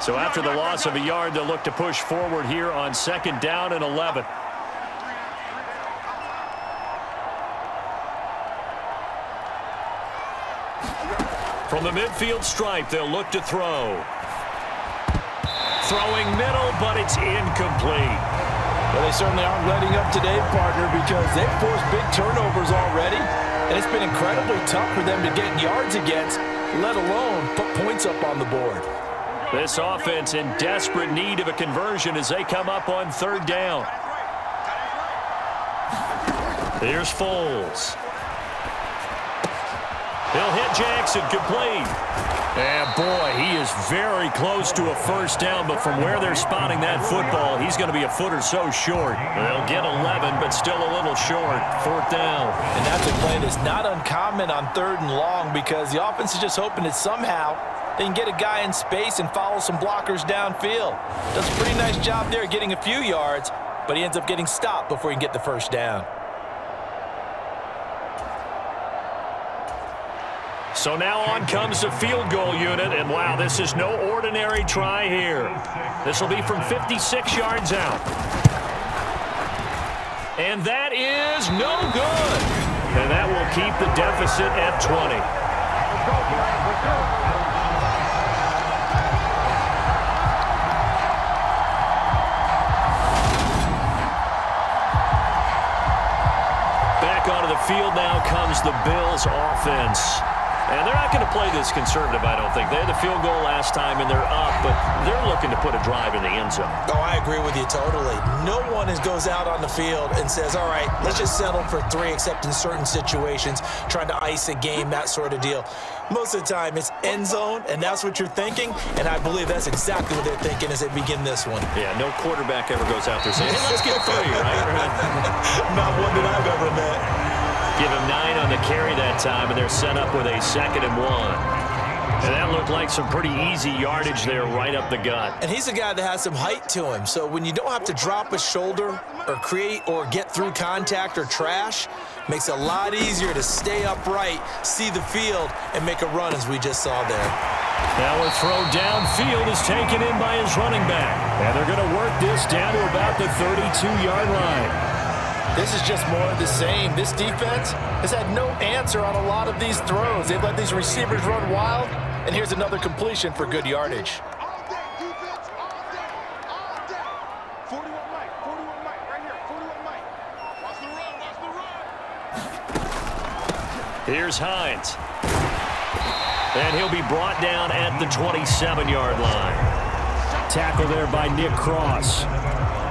So after the loss of a yard, they'll look to push forward here on 2nd down and 11. From the midfield stripe, they'll look to throw. Throwing middle, but it's incomplete. Well, they certainly aren't letting up today, partner, because they've forced big turnovers already, and it's been incredibly tough for them to get yards against, let alone put points up on the board. This offense in desperate need of a conversion as they come up on 3rd down. Here's Foles. He'll hit Jackson, complete. And boy, he is very close to a 1st down, but from where they're spotting that football, he's going to be a foot or so short. They'll get 11, but still a little short. 4th down. And that's a play that's not uncommon on 3rd and long, because the offense is just hoping that somehow they can get a guy in space and follow some blockers downfield. Does a pretty nice job there getting a few yards, but he ends up getting stopped before he can get the 1st down. So now on comes the field goal unit, and wow, this is no ordinary try here. This will be from 56 yards out. And that is no good. And that will keep the deficit at 20. Back onto the field now comes the Bills offense. And they're not going to play this conservative, I don't think. They had the field goal last time, and they're up, but they're looking to put a drive in the end zone. Oh, I agree with you totally. No one goes out on the field and says, all right, let's just settle for 3, except in certain situations, trying to ice a game, that sort of deal. Most of the time, it's end zone, and that's what you're thinking, and I believe that's exactly what they're thinking as they begin this one. Yeah, no quarterback ever goes out there saying, hey, let's get 3, right? Not one that I've ever met. Give him 9 on the carry that time, and they're set up with a 2nd and 1. And that looked like some pretty easy yardage there right up the gut. And he's a guy that has some height to him, so when you don't have to drop a shoulder or create or get through contact or trash, makes it a lot easier to stay upright, see the field, and make a run as we just saw there. Now a throw downfield is taken in by his running back. And they're going to work this down to about the 32-yard line. This is just more of the same. This defense has had no answer on a lot of these throws. They've let these receivers run wild, and here's another completion for good yardage. All day, defense, all day, all day. 41 Mike, right here, 41 Mike. Watch the run. Here's Hines. And he'll be brought down at the 27-yard line. Tackle there by Nick Cross.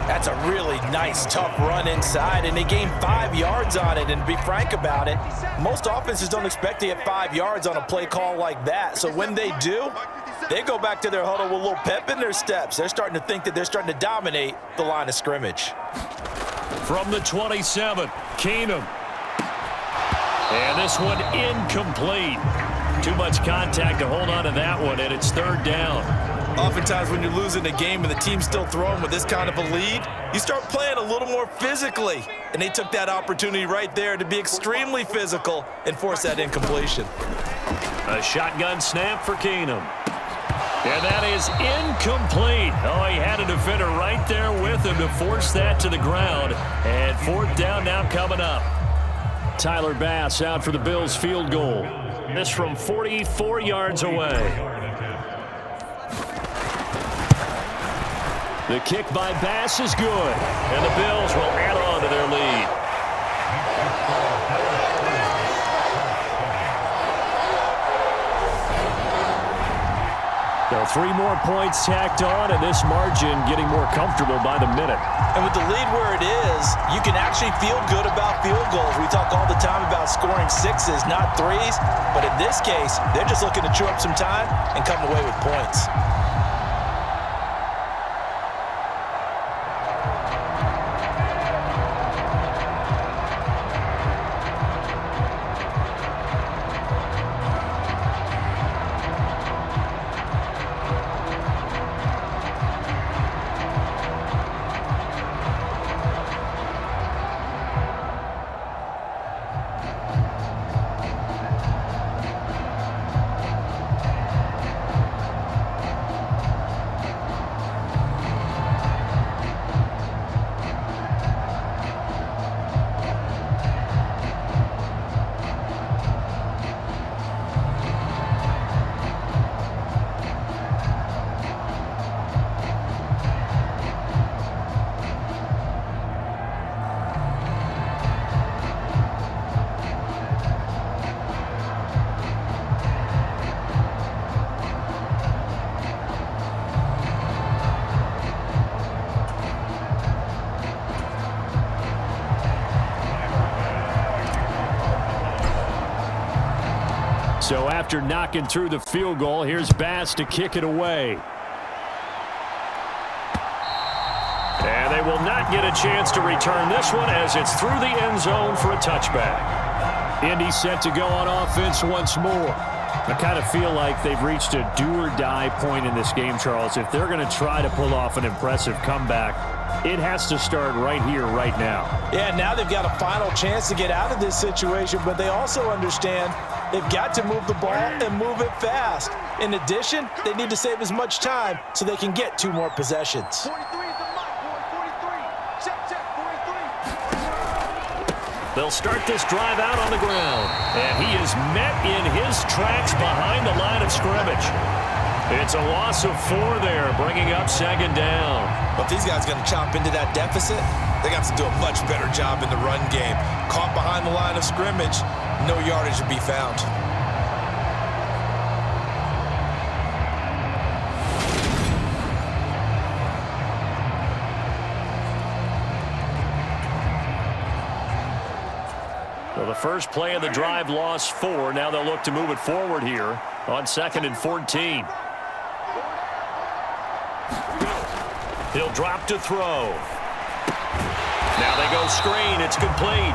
That's a really nice, tough run inside, and they gained 5 yards on it. And to be frank about it, most offenses don't expect to get 5 yards on a play call like that. So when they do, they go back to their huddle with a little pep in their steps. They're starting to think that they're starting to dominate the line of scrimmage. From the 27, Keenum. And this one incomplete. Too much contact to hold on to that one, and it's 3rd down. Oftentimes when you're losing a game and the team's still throwing with this kind of a lead, you start playing a little more physically. And they took that opportunity right there to be extremely physical and force that incompletion. A shotgun snap for Keenum. And that is incomplete. Oh, he had a defender right there with him to force that to the ground. And 4th down now coming up. Tyler Bass out for the Bills field goal. This from 44 yards away. The kick by Bass is good. And the Bills will add on to their lead. So 3 more points tacked on, and this margin getting more comfortable by the minute. And with the lead where it is, you can actually feel good about field goals. We talk all the time about scoring 6s, not 3s. But in this case, they're just looking to chew up some time and come away with points. So after knocking through the field goal, here's Bass to kick it away. And they will not get a chance to return this one as it's through the end zone for a touchback. Indy set to go on offense once more. I kind of feel like they've reached a do-or-die point in this game, Charles. If they're going to try to pull off an impressive comeback, it has to start right here, right now. Yeah, now they've got a final chance to get out of this situation, but they also understand they've got to move the ball and move it fast. In addition, they need to save as much time so they can get 2 more possessions. 43 is the mark, boy. 43. Check, 43. They'll start this drive out on the ground. And he is met in his tracks behind the line of scrimmage. It's a loss of 4 there, bringing up 2nd down. But if these guys are going to chop into that deficit, they got to do a much better job in the run game. Caught behind the line of scrimmage, no yardage to be found. So the first play of the drive lost 4. Now they'll look to move it forward here on 2nd and 14. He'll drop to throw. Now they go screen. It's complete.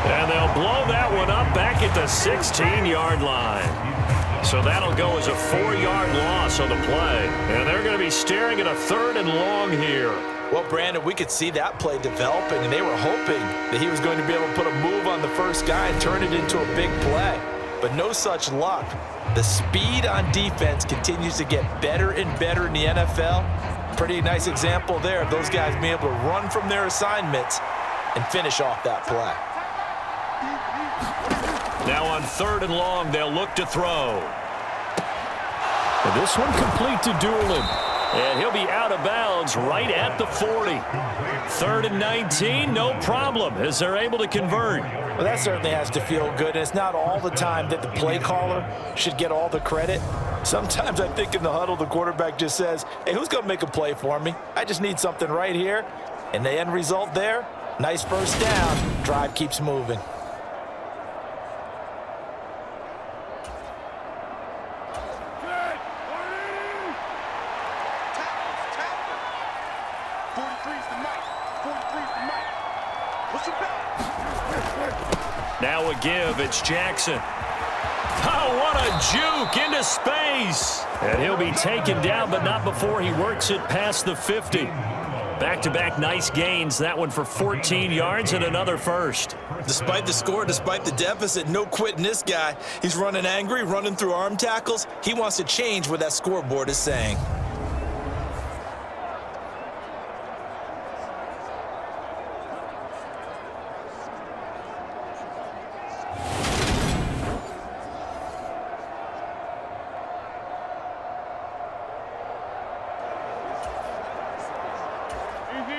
And they'll blow that one up back at the 16-yard line. So that'll go as a 4-yard loss on the play. And they're going to be staring at a 3rd and long here. Well, Brandon, we could see that play developing, and they were hoping that he was going to be able to put a move on the first guy and turn it into a big play. But no such luck. The speed on defense continues to get better and better in the NFL. Pretty nice example there of those guys being able to run from their assignments and finish off that play. Now on 3rd and long, they'll look to throw. And this one complete to Doolin. And he'll be out of bounds right at the 40. 3rd and 19, no problem, as they're able to convert. Well, that certainly has to feel good. And it's not all the time that the play caller should get all the credit. Sometimes I think in the huddle, the quarterback just says, hey, who's going to make a play for me? I just need something right here. And the end result there, nice first down. Drive keeps moving. Now a give, it's Jackson. Oh, what a juke into space. And he'll be taken down, but not before he works it past the 50. Back-to-back nice gains. That one for 14 yards and another first. Despite the score, despite the deficit, no quitting this guy. He's running angry, running through arm tackles. He wants to change what that scoreboard is saying.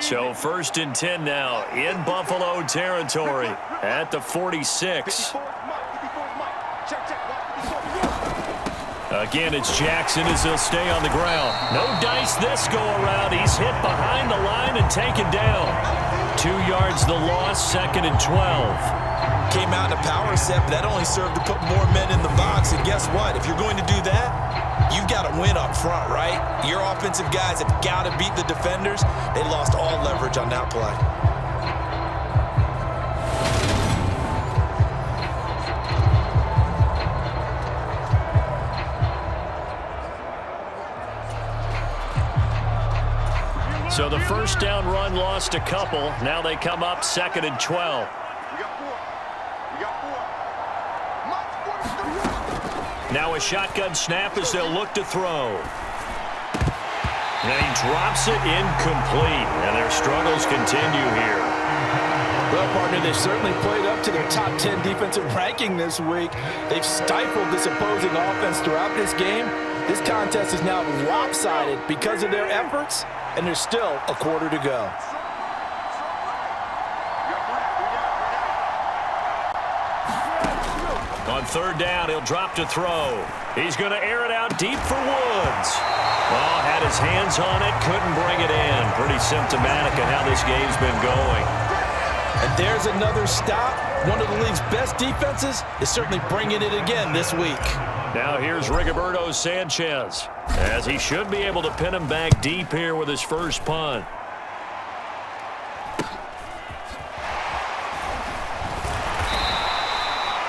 So 1st and 10 now in Buffalo territory at the 46. Again, it's Jackson as he'll stay on the ground. No dice this go around. He's hit behind the line and taken down. 2 yards the loss, 2nd and 12. Came out in a power set, but that only served to put more men in the box. And guess what? If you're going to do that, you've got to win up front, right? Your offensive guys have got to beat the defenders. They lost all leverage on that play. So the first down run lost a couple. Now they come up 2nd and 12. Now a shotgun snap as they'll look to throw. And he drops it incomplete. And their struggles continue here. Well, partner, they've certainly played up to their top 10 defensive ranking this week. They've stifled this opposing offense throughout this game. This contest is now lopsided because of their efforts, and there's still a quarter to go. On 3rd down, he'll drop to throw. He's going to air it out deep for Woods. Well, had his hands on it, couldn't bring it in. Pretty symptomatic of how this game's been going. And there's another stop. One of the league's best defenses is certainly bringing it again this week. Now here's Rigoberto Sanchez, as he should be able to pin him back deep here with his first punt.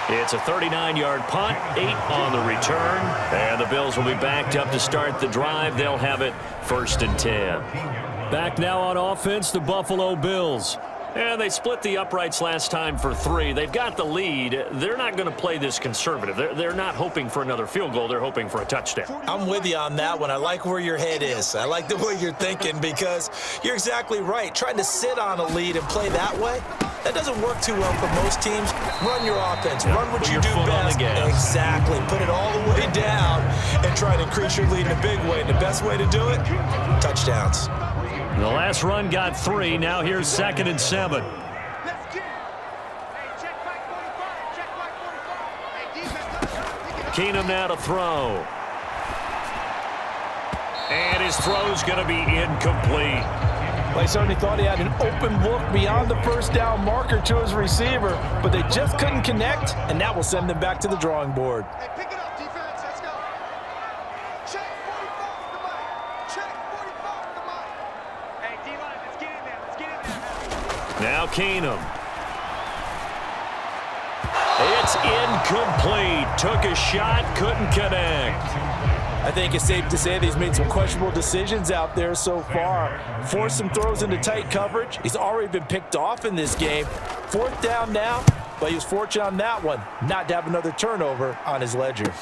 It's a 39-yard punt, 8 on the return, and the Bills will be backed up to start the drive. They'll have it 1st and 10. Back now on offense, the Buffalo Bills. And they split the uprights last time for 3. They've got the lead. They're not going to play this conservative. They're not hoping for another field goal. They're hoping for a touchdown. I'm with you on that one. I like where your head is. I like the way you're thinking because you're exactly right. Trying to sit on a lead and play that way, that doesn't work too well for most teams. Run your offense. Run what you do best. Exactly. Put it all the way down and try to increase your lead in a big way. And the best way to do it, touchdowns. The last run got 3. Now here's 2nd and 7. Keenum now to throw. And his throw's going to be incomplete. Well, he certainly thought he had an open look beyond the first down marker to his receiver, but they just couldn't connect, and that will send them back to the drawing board. Hey, pick it up, defense. Let's go. Check 45 with the mic. Check 45 with the mic. Hey, D-line, let's get in there. Let's get in there. Now Keenum. It's incomplete. Took a shot, couldn't connect. I think it's safe to say that he's made some questionable decisions out there so far. Forced some throws into tight coverage. He's already been picked off in this game. 4th down now, but he was fortunate on that one not to have another turnover on his ledger.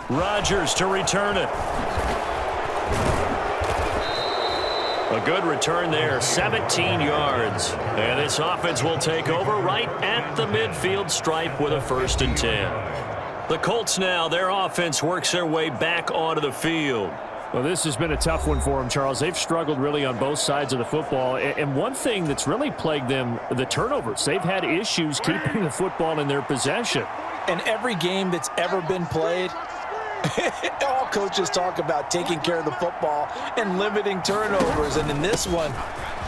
Rodgers to return it. A good return there, 17 yards. And this offense will take over right at the midfield stripe with a 1st and 10. The Colts now, their offense works their way back onto the field. Well, this has been a tough one for them, Charles. They've struggled really on both sides of the football. And one thing that's really plagued them, the turnovers. They've had issues keeping the football in their possession. In every game that's ever been played, all coaches talk about taking care of the football and limiting turnovers. And in this one,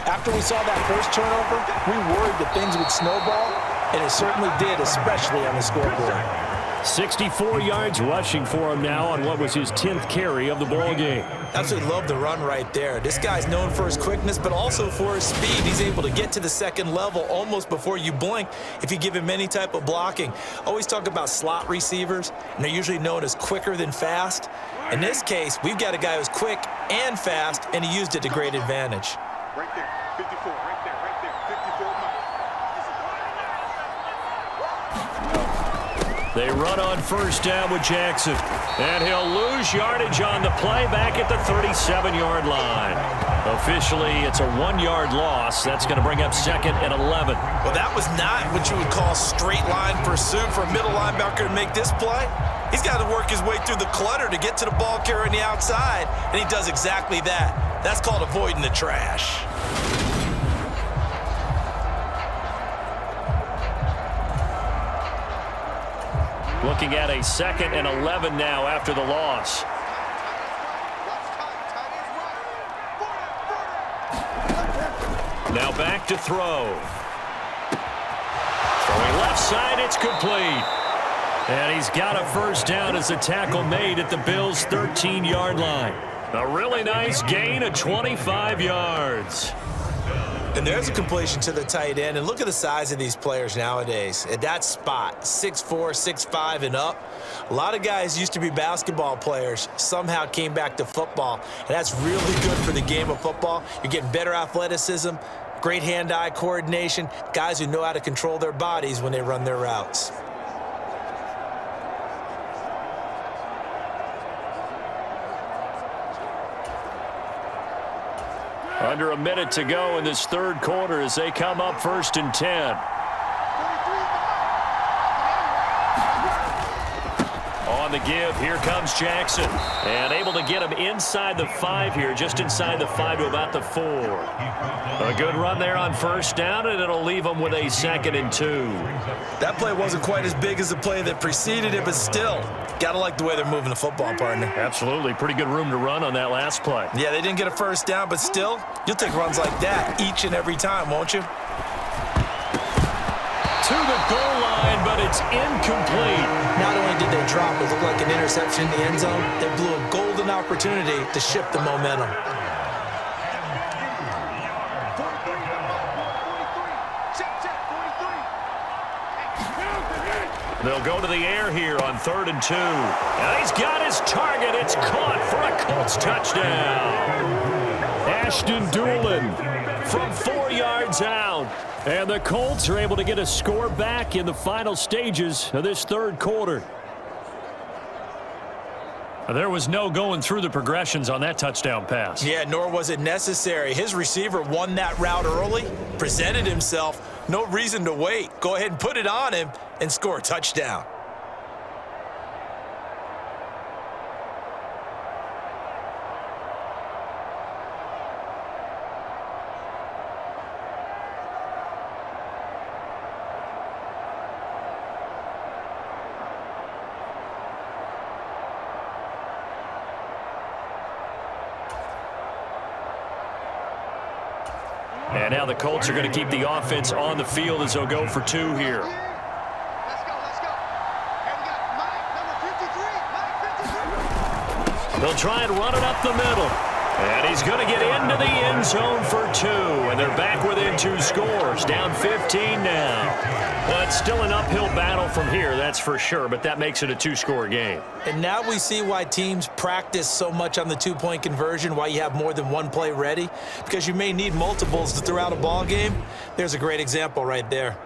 after we saw that first turnover, we worried that things would snowball, and it certainly did, especially on the scoreboard. 64 yards rushing for him now on what was his 10th carry of the ball game. Absolutely love the run right there. This guy's known for his quickness, but also for his speed. He's able to get to the second level almost before you blink if you give him any type of blocking. Always talk about slot receivers, and they're usually known as quicker than fast. In this case, we've got a guy who's quick and fast, and he used it to great advantage. Right there. 54. Right there. Right there. 54, Mike. They run on first down with Jackson. And he'll lose yardage on the play back at the 37-yard line. Officially, it's a 1-yard loss. That's going to bring up 2nd and 11. Well, that was not what you would call straight line pursuit for a middle linebacker to make this play. He's got to work his way through the clutter to get to the ball carrier on the outside, and he does exactly that. That's called avoiding the trash. Looking at a 2nd and 11 now after the loss. Now back to throw. Throwing left side, it's complete. And he's got a first down as a tackle made at the Bills' 13-yard line. A really nice gain of 25 yards. And there's a completion to the tight end. And look at the size of these players nowadays. At that spot, 6'4", 6'5", and up. A lot of guys used to be basketball players, somehow came back to football. And that's really good for the game of football. You're getting better athleticism, great hand-eye coordination, guys who know how to control their bodies when they run their routes. Under a minute to go in this third quarter as they come up 1st and 10. On the give, here comes Jackson. And able to get him inside the 5 here, just inside the 5 to about the 4. A good run there on first down, and it'll leave them with a 2nd and 2. That play wasn't quite as big as the play that preceded it, but still, gotta like the way they're moving the football, partner. Absolutely. Pretty good room to run on that last play. Yeah, they didn't get a first down, but still, you'll take runs like that each and every time, won't you? To the goal line, but it's incomplete. Not only did they drop what looked like an interception in the end zone, they blew a golden opportunity to shift the momentum. They'll go to the air here on 3rd and 2. And he's got his target. It's caught for a Colts touchdown. Ashton Doolin from 4 yards out. And the Colts are able to get a score back in the final stages of this third quarter. There was no going through the progressions on that touchdown pass. Yeah, nor was it necessary. His receiver won that route early, presented himself. No reason to wait. Go ahead and put it on him and score a touchdown. And now the Colts are going to keep the offense on the field as they'll go for 2 here. Let's go, let's go. Here we go. Mike, number 53. Mike, 53. They'll try and run it up the middle. And he's going to get into the end zone for 2. And they're back within 2 scores. Down 15 now. But still an uphill battle from here, that's for sure. But that makes it a 2-score game. And now we see why teams practice so much on the 2-point conversion, why you have more than one play ready. Because you may need multiples to throw out a ball game. There's a great example right there.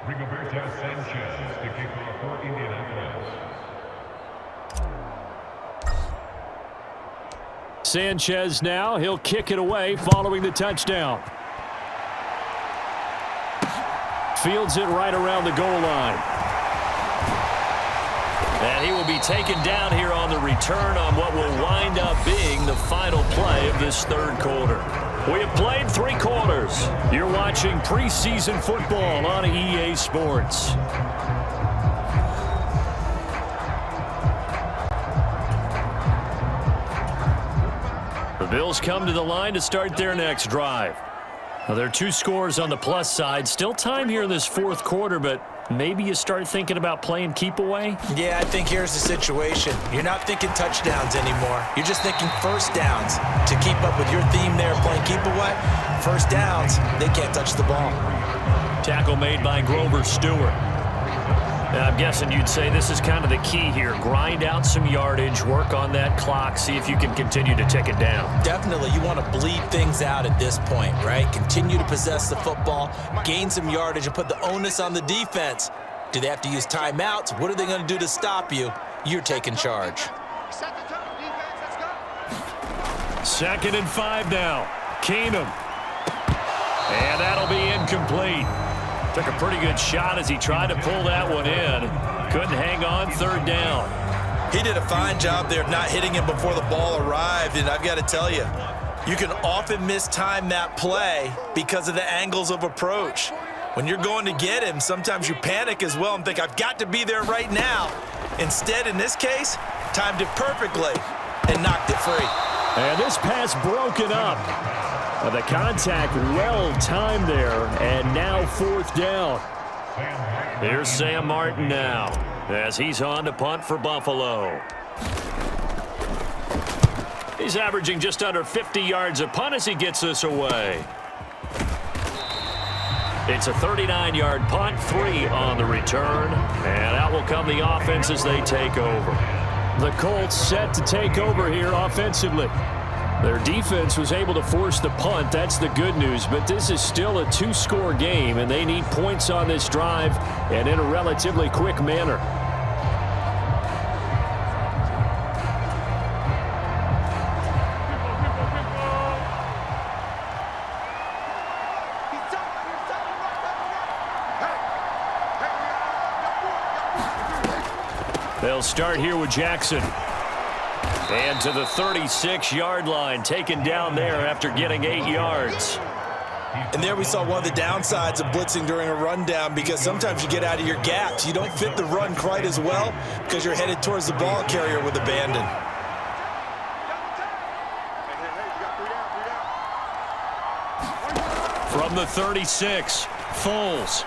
Rigoberto Sanchez to kick off for Indianapolis. Sanchez now, he'll kick it away following the touchdown. Fields it right around the goal line. And he will be taken down here on the return on what will wind up being the final play of this third quarter. We have played 3 quarters. You're watching preseason football on EA Sports. The Bills come to the line to start their next drive. Now, there are 2 scores on the plus side. Still time here in this fourth quarter, but maybe you start thinking about playing keep away? Yeah, I think here's the situation. You're not thinking touchdowns anymore. You're just thinking first downs. To keep up with your theme there, playing keep away, first downs, they can't touch the ball. Tackle made by Grover Stewart. I'm guessing you'd say this is kind of the key here. Grind out some yardage, work on that clock, see if you can continue to tick it down. Definitely. You want to bleed things out at this point, right? Continue to possess the football, gain some yardage, and put the onus on the defense. Do they have to use timeouts? What are they going to do to stop you? You're taking charge. Set the tone, defense. Let's go. 2nd and 5 now. Keenum. And that'll be incomplete. Took a pretty good shot as he tried to pull that one in. Couldn't hang on 3rd down. He did a fine job there of not hitting him before the ball arrived, and I've got to tell you, you can often mistime that play because of the angles of approach. When you're going to get him, sometimes you panic as well and think, I've got to be there right now. Instead, in this case, timed it perfectly and knocked it free. And this pass broken up. The contact well timed there, and now 4th down. Here's Sam Martin now as he's on to punt for Buffalo. He's averaging just under 50 yards a punt as he gets this away. It's a 39-yard punt, 3 on the return, and out will come the offense as they take over. The Colts set to take over here offensively. Their defense was able to force the punt. That's the good news, but this is still a 2-score game, and they need points on this drive and in a relatively quick manner. They'll start here with Jackson. And to the 36-yard line, taken down there after getting 8 yards. And there we saw one of the downsides of blitzing during a rundown, because sometimes you get out of your gaps. You don't fit the run quite as well because you're headed towards the ball carrier with abandon. From the 36, Foles.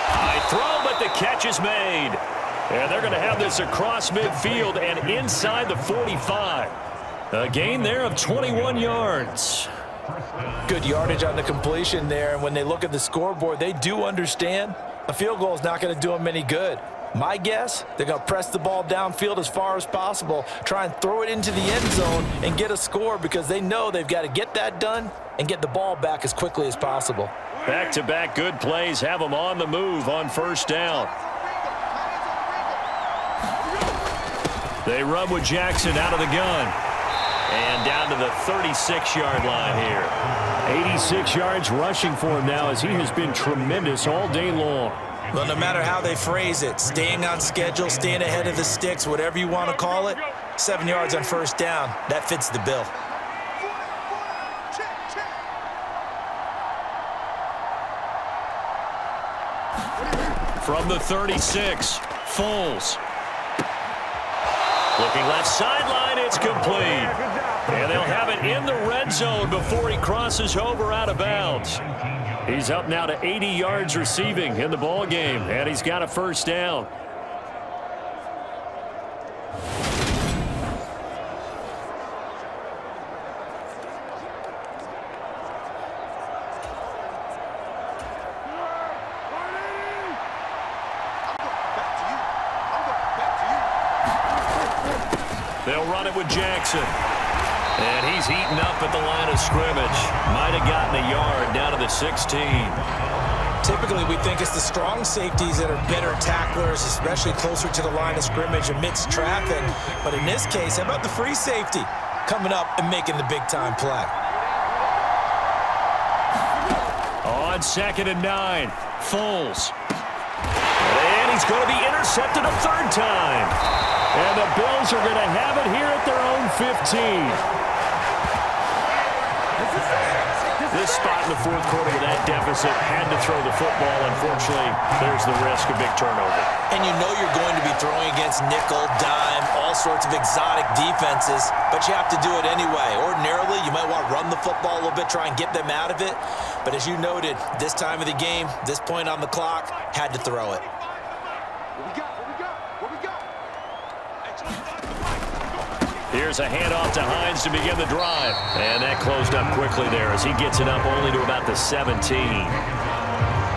High throw, but the catch is made. And they're going to have this across midfield and inside the 45. A gain there of 21 yards. Good yardage on the completion there. And when they look at the scoreboard, they do understand a field goal is not going to do them any good. My guess, they're going to press the ball downfield as far as possible, try and throw it into the end zone and get a score, because they know they've got to get that done and get the ball back as quickly as possible. Back-to-back good plays have them on the move on 1st down. They run with Jackson out of the gun. And down to the 36-yard line here. 86 yards rushing for him now, as he has been tremendous all day long. Well, no matter how they phrase it, staying on schedule, staying ahead of the sticks, whatever you want to call it, 7 yards on 1st down, that fits the bill. From the 36, Foles. Looking left sideline, it's complete. And they'll have it in the red zone before he crosses over out of bounds. He's up now to 80 yards receiving in the ball game, and he's got a 1st down. They'll run it with Jackson. And he's eaten up at the line of scrimmage. Might have gotten a yard down to the 16. Typically, we think it's the strong safeties that are better tacklers, especially closer to the line of scrimmage amidst traffic. But in this case, how about the free safety coming up and making the big-time play? On 2nd and 9, Foles. And he's going to be intercepted a 3rd time. And the Bills are going to have it here at their own 15. This spot in the 4th quarter with that deficit, had to throw the football. Unfortunately, there's the risk of big turnover. And you know you're going to be throwing against nickel, dime, all sorts of exotic defenses, but you have to do it anyway. Ordinarily, you might want to run the football a little bit, try and get them out of it. But as you noted, this time of the game, this point on the clock, had to throw it. Here's a handoff to Hines to begin the drive. And that closed up quickly there as he gets it up only to about the 17.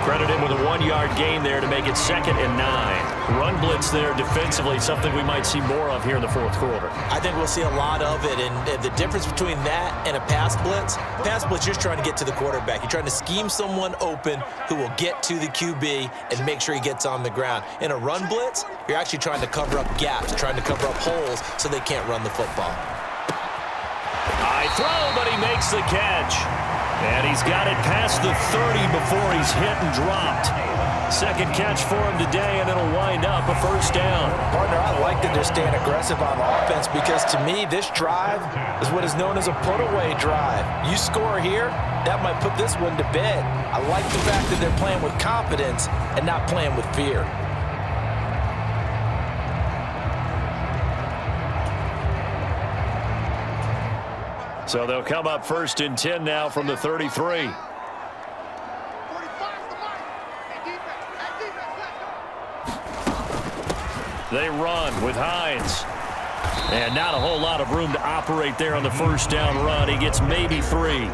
Credit him with a 1-yard gain there to make it 2nd and 9. Run blitz there defensively, something we might see more of here in the fourth quarter. I think we'll see a lot of it, and the difference between that and a pass blitz, you're just trying to get to the quarterback. You're trying to scheme someone open who will get to the QB and make sure he gets on the ground. In a run blitz, you're actually trying to cover up gaps, trying to cover up holes so they can't run the football. High throw, but he makes the catch. And he's got it past the 30 before he's hit and dropped. Second catch for him today, and it'll wind up a first down. Partner, I like that they're staying aggressive on offense because, to me, this drive is what is known as a put-away drive. You score here, that might put this one to bed. I like the fact that they're playing with confidence and not playing with fear. So they'll come up 1st and 10 now from the 33. They run with Hines. And not a whole lot of room to operate there on the first down run. He gets maybe 3.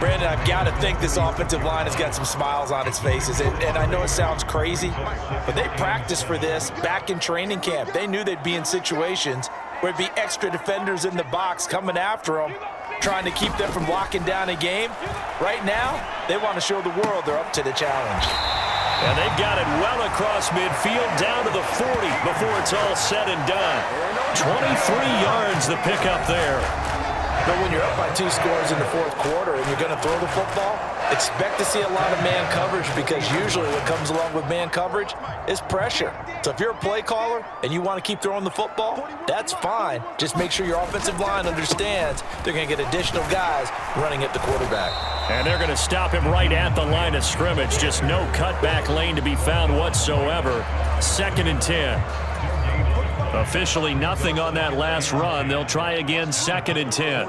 Brandon, I've got to think this offensive line has got some smiles on its faces. And I know it sounds crazy, but they practiced for this back in training camp. They knew they'd be in situations where it'd be extra defenders in the box coming after them, trying to keep them from locking down a game. Right now, they want to show the world they're up to the challenge. And they've got it well across midfield down to the 40 before it's all said and done. 23 yards the pickup there. But when you're up by 2 scores in the fourth quarter and you're going to throw the football, expect to see a lot of man coverage because usually what comes along with man coverage is pressure. So if you're a play caller and you want to keep throwing the football, that's fine. Just make sure your offensive line understands they're going to get additional guys running at the quarterback. And they're going to stop him right at the line of scrimmage. Just no cutback lane to be found whatsoever. 2nd and 10. Officially nothing on that last run. They'll try again 2nd and 10.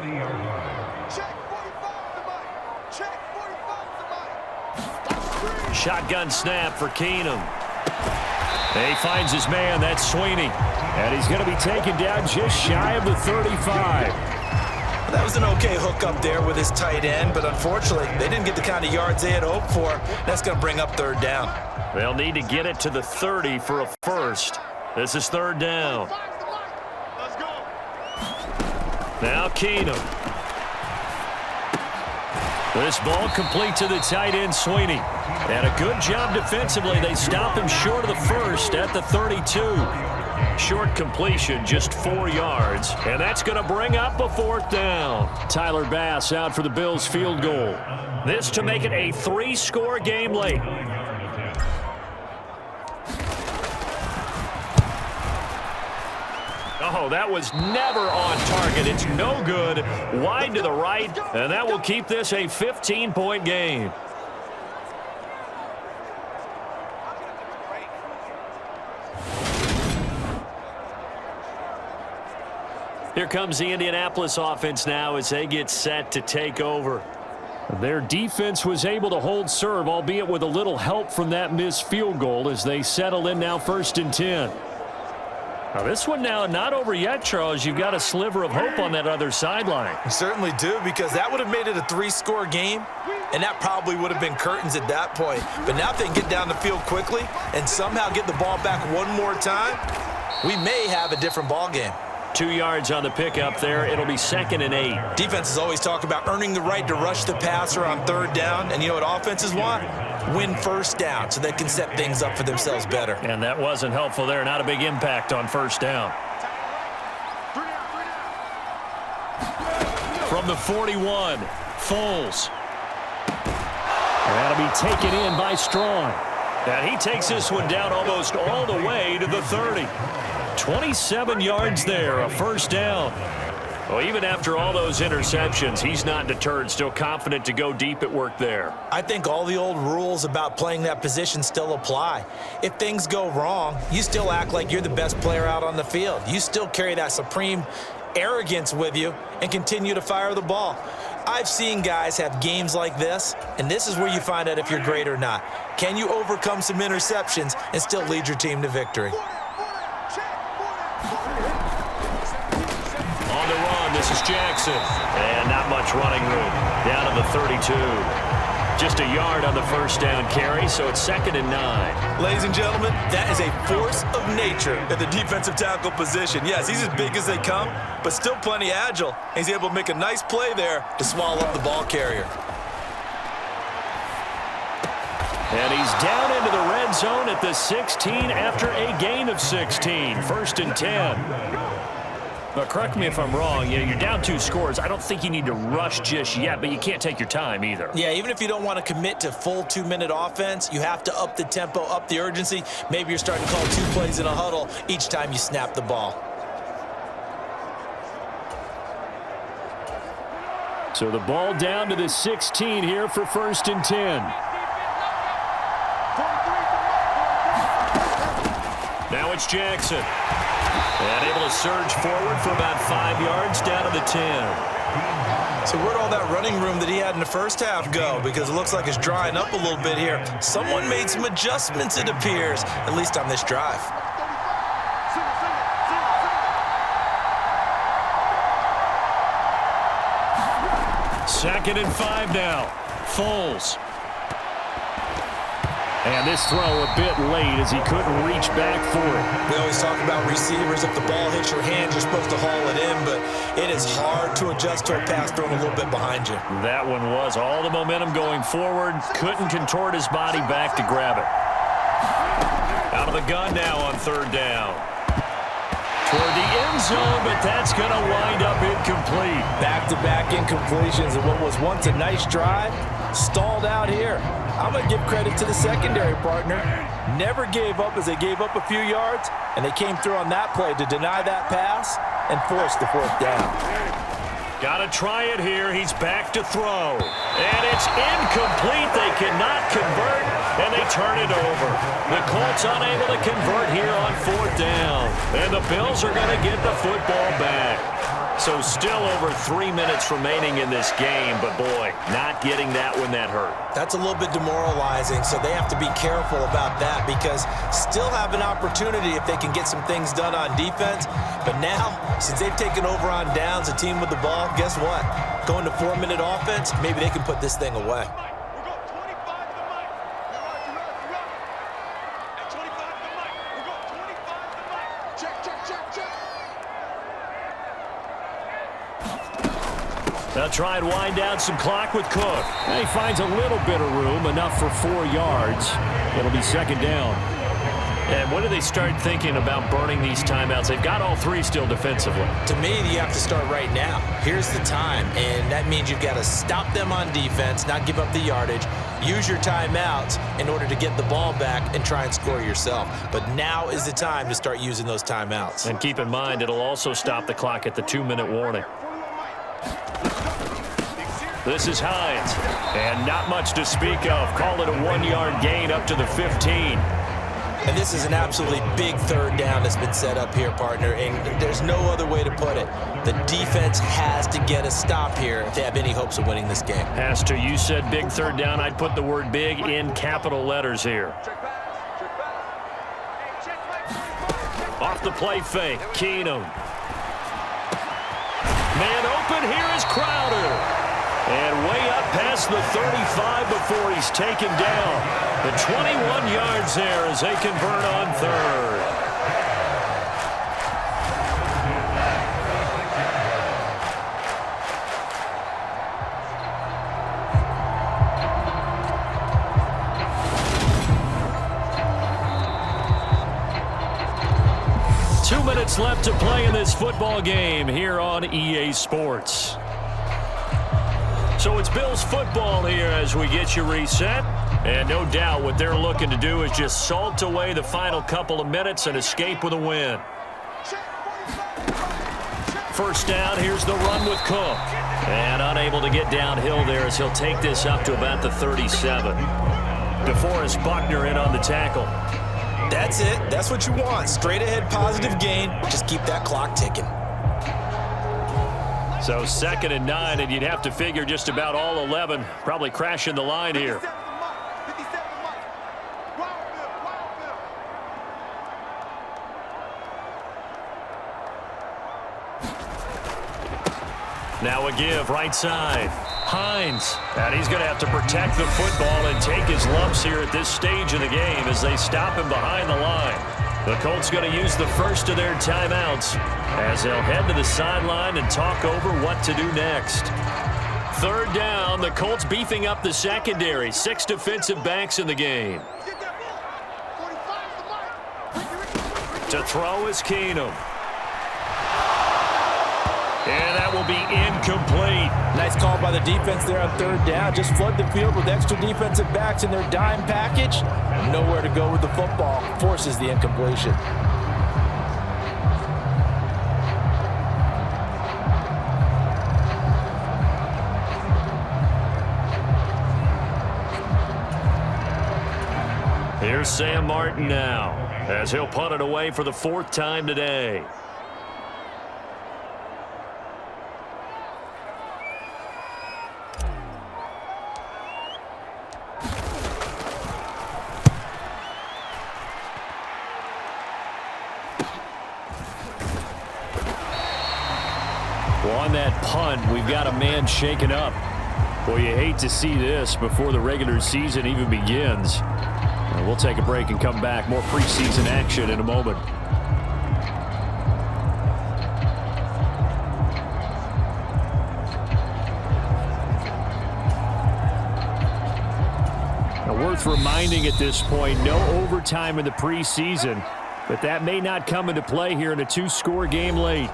Shotgun snap for Keenum. He finds his man. That's Sweeney. And he's going to be taken down just shy of the 35. That was an okay hook up there with his tight end, but unfortunately, they didn't get the kind of yards they had hoped for. That's going to bring up 3rd down. They'll need to get it to the 30 for a first. This is 3rd down. Now Keenum. This ball complete to the tight end, Sweeney. And a good job defensively. They stop him short of the first at the 32. Short completion, just 4 yards. And that's going to bring up a 4th down. Tyler Bass out for the Bills field goal. This to make it a 3-score game late. Oh, that was never on target. It's no good. Wide to the right, and that will keep this a 15-point game. Here comes the Indianapolis offense now as they get set to take over. Their defense was able to hold serve, albeit with a little help from that missed field goal as they settle in now 1st and 10. Now this one now not over yet, Charles. You've got a sliver of hope on that other sideline. You certainly do, because that would have made it a 3-score game, and that probably would have been curtains at that point. But now if they can get down the field quickly and somehow get the ball back one more time, we may have a different ball game. 2 yards on the pickup there. It'll be 2nd and 8. Defenses always talk about earning the right to rush the passer on 3rd down, and you know what offenses want? Win 1st down so they can set things up for themselves better. And that wasn't helpful there. Not a big impact on 1st down. From the 41, Foles. That'll be taken in by Strong. And he takes this one down almost all the way to the 30. 27 yards there, a 1st down. Well, even after all those interceptions, he's not deterred, still confident to go deep at work there. I think all the old rules about playing that position still apply. If things go wrong, you still act like you're the best player out on the field. You still carry that supreme arrogance with you and continue to fire the ball. I've seen guys have games like this, and this is where you find out if you're great or not. Can you overcome some interceptions and still lead your team to victory? On the run, this is Jackson. And not much running room. Down to the 32. Just a yard on the first down carry, so it's 2nd and 9. Ladies and gentlemen, that is a force of nature at the defensive tackle position. Yes, he's as big as they come, but still plenty agile. He's able to make a nice play there to swallow up the ball carrier. And he's down into the red zone at the 16 after a gain of 16. 1st and 10. But correct me if I'm wrong, you're down 2 scores. I don't think you need to rush just yet, but you can't take your time either. Yeah, even if you don't want to commit to full 2-minute offense, you have to up the tempo, up the urgency. Maybe you're starting to call 2 plays in a huddle each time you snap the ball. So the ball down to the 16 here for 1st and 10. Now it's Jackson. And able to surge forward for about 5 yards down to the 10. So where'd all that running room that he had in the first half go? Because it looks like it's drying up a little bit here. Someone made some adjustments, it appears, at least on this drive. 2nd and 5 now. Foles. And this throw a bit late as he couldn't reach back for it. We always talk about receivers. If the ball hits your hand, you're supposed to haul it in, but it is hard to adjust to a pass thrown a little bit behind you. That one was all the momentum going forward. Couldn't contort his body back to grab it. Out of the gun now on 3rd down. Toward the end zone, but that's going to wind up incomplete. Back-to-back incompletions of what was once a nice drive, stalled out here. I'm going to give credit to the secondary partner. Never gave up as they gave up a few yards, and they came through on that play to deny that pass and force the 4th down. Got to try it here. He's back to throw. And it's incomplete. They cannot convert, and they turn it over. The Colts unable to convert here on 4th down. And the Bills are going to get the football back. So still over 3 minutes remaining in this game, but boy, not getting that when that hurt. That's a little bit demoralizing, so they have to be careful about that because still have an opportunity if they can get some things done on defense. But now, since they've taken over on downs, a team with the ball, guess what? Going to 4-minute offense, maybe they can put this thing away. They'll try and wind down some clock with Cook. And he finds a little bit of room, enough for 4 yards. It'll be 2nd down. And when do they start thinking about burning these timeouts? They've got all 3 still defensively. To me, you have to start right now. Here's the time, and that means you've got to stop them on defense, not give up the yardage, use your timeouts in order to get the ball back and try and score yourself. But now is the time to start using those timeouts. And keep in mind, it'll also stop the clock at the 2-minute warning. This is Hines, and not much to speak of. Call it a 1-yard gain up to the 15. And this is an absolutely big 3rd down that's been set up here, partner, and there's no other way to put it. The defense has to get a stop here if they have any hopes of winning this game. Has to. You said big 3rd down. I'd put the word big in capital letters here. Off the play fake, Keenum. Man open, here is Crowder. And way up past the 35 before he's taken down. The 21 yards there as they convert on 3rd. Two minutes left to play in this football game here on EA Sports. So it's Bills football here as we get you reset. And no doubt what they're looking to do is just salt away the final couple of minutes and escape with a win. 1st down, here's the run with Cook. And unable to get downhill there as he'll take this up to about the 37. DeForest Buckner in on the tackle. That's it. That's what you want. Straight ahead positive gain. Just keep that clock ticking. So 2nd and 9, and you'd have to figure just about all 11 probably crashing the line here. Now a give, right side. Hines. And he's going to have to protect the football and take his lumps here at this stage of the game as they stop him behind the line. The Colts going to use the first of their timeouts as they'll head to the sideline and talk over what to do next. Third down, the Colts beefing up the secondary. 6 defensive backs in the game. To throw is Keenum. And that will be incomplete. Nice call by the defense there on third down. Just flood the field with extra defensive backs in their dime package. Nowhere to go with the football. Forces the incompletion. Here's Sam Martin now as he'll punt it away for the 4th time today. Well, on that punt, we've got a man shaken up. Well, you hate to see this before the regular season even begins. We'll take a break and come back. More preseason action in a moment. Now, worth reminding at this point, no overtime in the preseason, but that may not come into play here in a 2-score game late.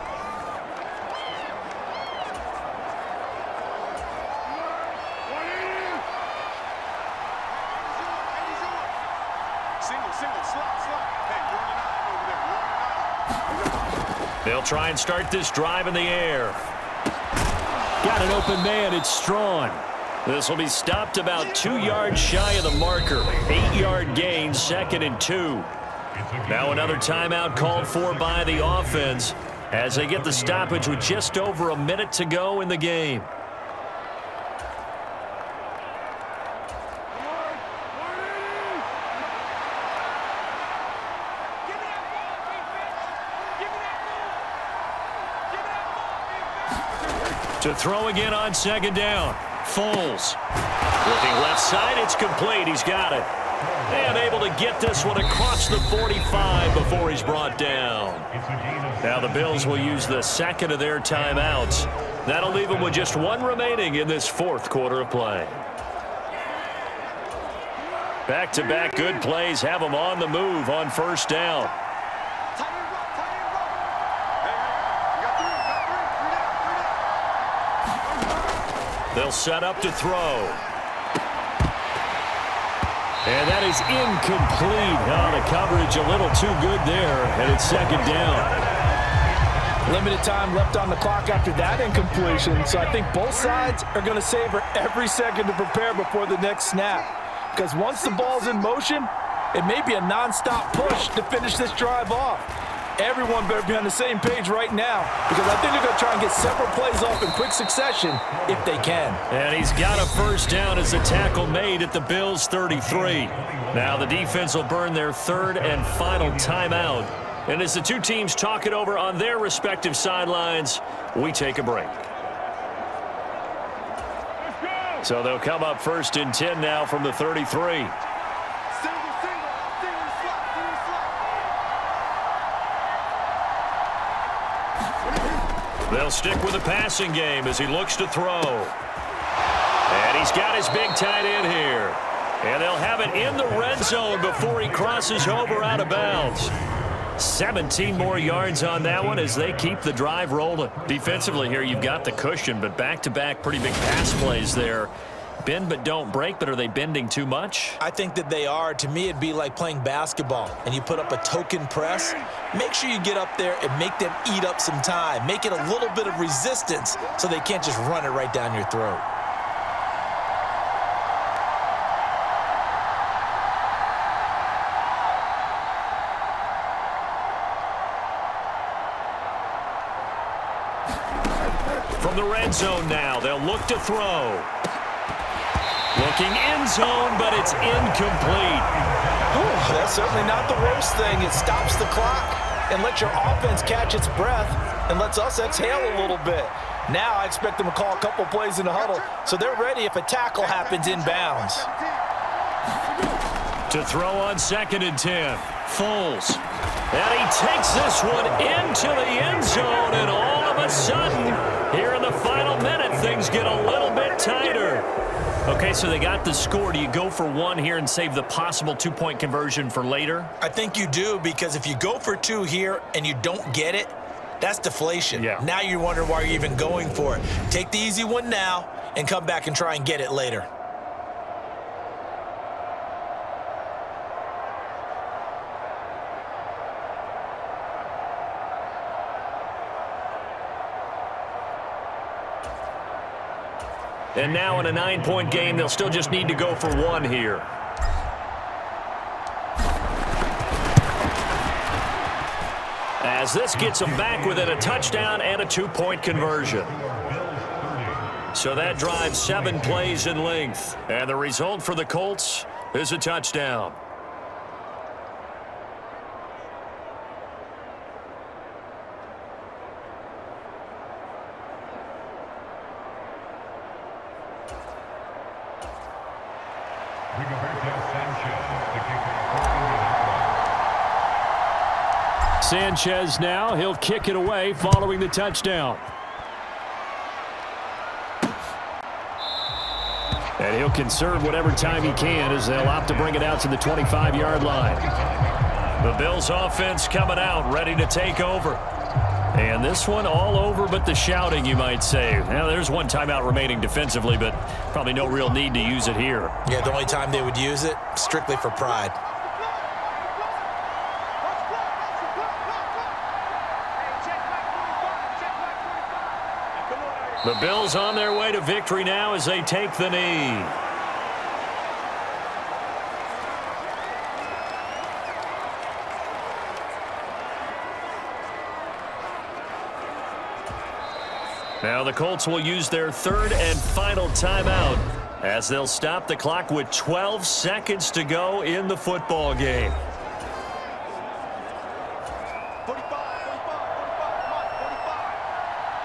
They'll try and start this drive in the air. Got an open man. It's Strawn. This will be stopped about 2 yards shy of the marker. 8-yard gain, 2nd and 2. Now another timeout called for by the offense as they get the stoppage with just over a minute to go in the game. To throw again on 2nd down. Foles. Looking left side, it's complete. He's got it. And able to get this one across the 45 before he's brought down. Now the Bills will use the 2nd of their timeouts. That'll leave them with just 1 remaining in this 4th quarter of play. Back-to-back good plays have them on the move on 1st down. They'll set up to throw. And that is incomplete. Oh, the coverage a little too good there, and it's 2nd down. Limited time left on the clock after that incompletion, so I think both sides are going to savor every second to prepare before the next snap. Because once the ball's in motion, it may be a nonstop push to finish this drive off. Everyone better be on the same page right now because I think they're going to try and get several plays off in quick succession if they can. And he's got a 1st down as the tackle made at the Bills' 33. Now the defense will burn their 3rd and final timeout. And as the two teams talk it over on their respective sidelines, we take a break. So they'll come up 1st and 10 now from the 33. They'll stick with the passing game as he looks to throw. And he's got his big tight end here. And they'll have it in the red zone before he crosses over out of bounds. 17 more yards on that one as they keep the drive rolling. Defensively here, you've got the cushion, but back-to-back pretty big pass plays there. Bend but don't break, but are they bending too much? I think that they are. To me, it'd be like playing basketball, and you put up a token press. Make sure you get up there and make them eat up some time. Make it a little bit of resistance so they can't just run it right down your throat. From the red zone now, they'll look to throw. Looking end zone, but it's incomplete. Ooh, that's certainly not the worst thing. It stops the clock and lets your offense catch its breath and lets us exhale a little bit. Now I expect them to call a couple plays in the huddle, so they're ready if a tackle happens inbounds. To throw on 2nd and 10. Foles. And he takes this one into the end zone, and all of a sudden, here in the final minute, things get a little bit tighter. Okay, so they got the score. Do you go for one here and save the possible 2-point conversion for later? I think you do, because if you go for 2 here and you don't get it, that's deflation. Yeah. Now you wonder why you're even going for it. Take the easy one now and come back and try and get it later. And now in a 9-point game, they'll still just need to go for one here. As this gets them back within a touchdown and a 2-point conversion. So that drives 7 plays in length. And the result for the Colts is a touchdown. Sanchez now, he'll kick it away following the touchdown. And he'll conserve whatever time he can as they'll opt to bring it out to the 25-yard line. The Bills offense coming out, ready to take over. And this one all over but the shouting, you might say. Now, there's one timeout remaining defensively, but probably no real need to use it here. Yeah, the only time they would use it, strictly for pride. The Bills on their way to victory now as they take the knee. Now the Colts will use their 3rd and final timeout as they'll stop the clock with 12 seconds to go in the football game. 45, 45, 45, 45.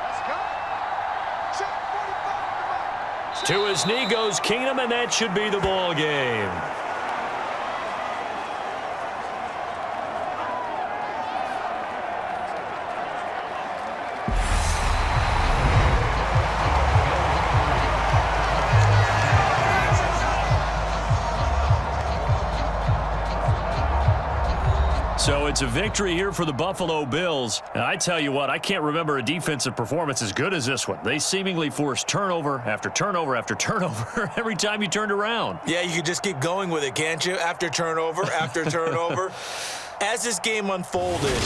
Let's go. Check 45. To his knee goes Keenum, and that should be the ball game. So it's a victory here for the Buffalo Bills. And I tell you what, I can't remember a defensive performance as good as this one. They seemingly forced turnover after turnover after turnover every time you turned around. Yeah, you could just keep going with it, can't you? After turnover, after turnover. As this game unfolded,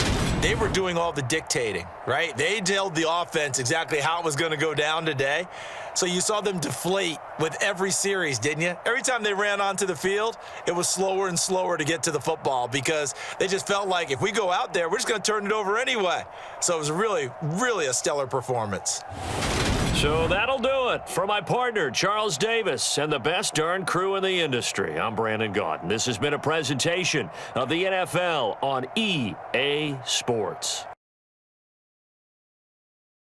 they were doing all the dictating, right? They told the offense exactly how it was going to go down today. So you saw them deflate with every series, didn't you? Every time they ran onto the field, it was slower and slower to get to the football because they just felt like if we go out there, we're just going to turn it over anyway. So it was really, really a stellar performance. So that'll do it. For my partner, Charles Davis, and the best darn crew in the industry, I'm Brandon Gaudin. This has been a presentation of the NFL on EA Sports.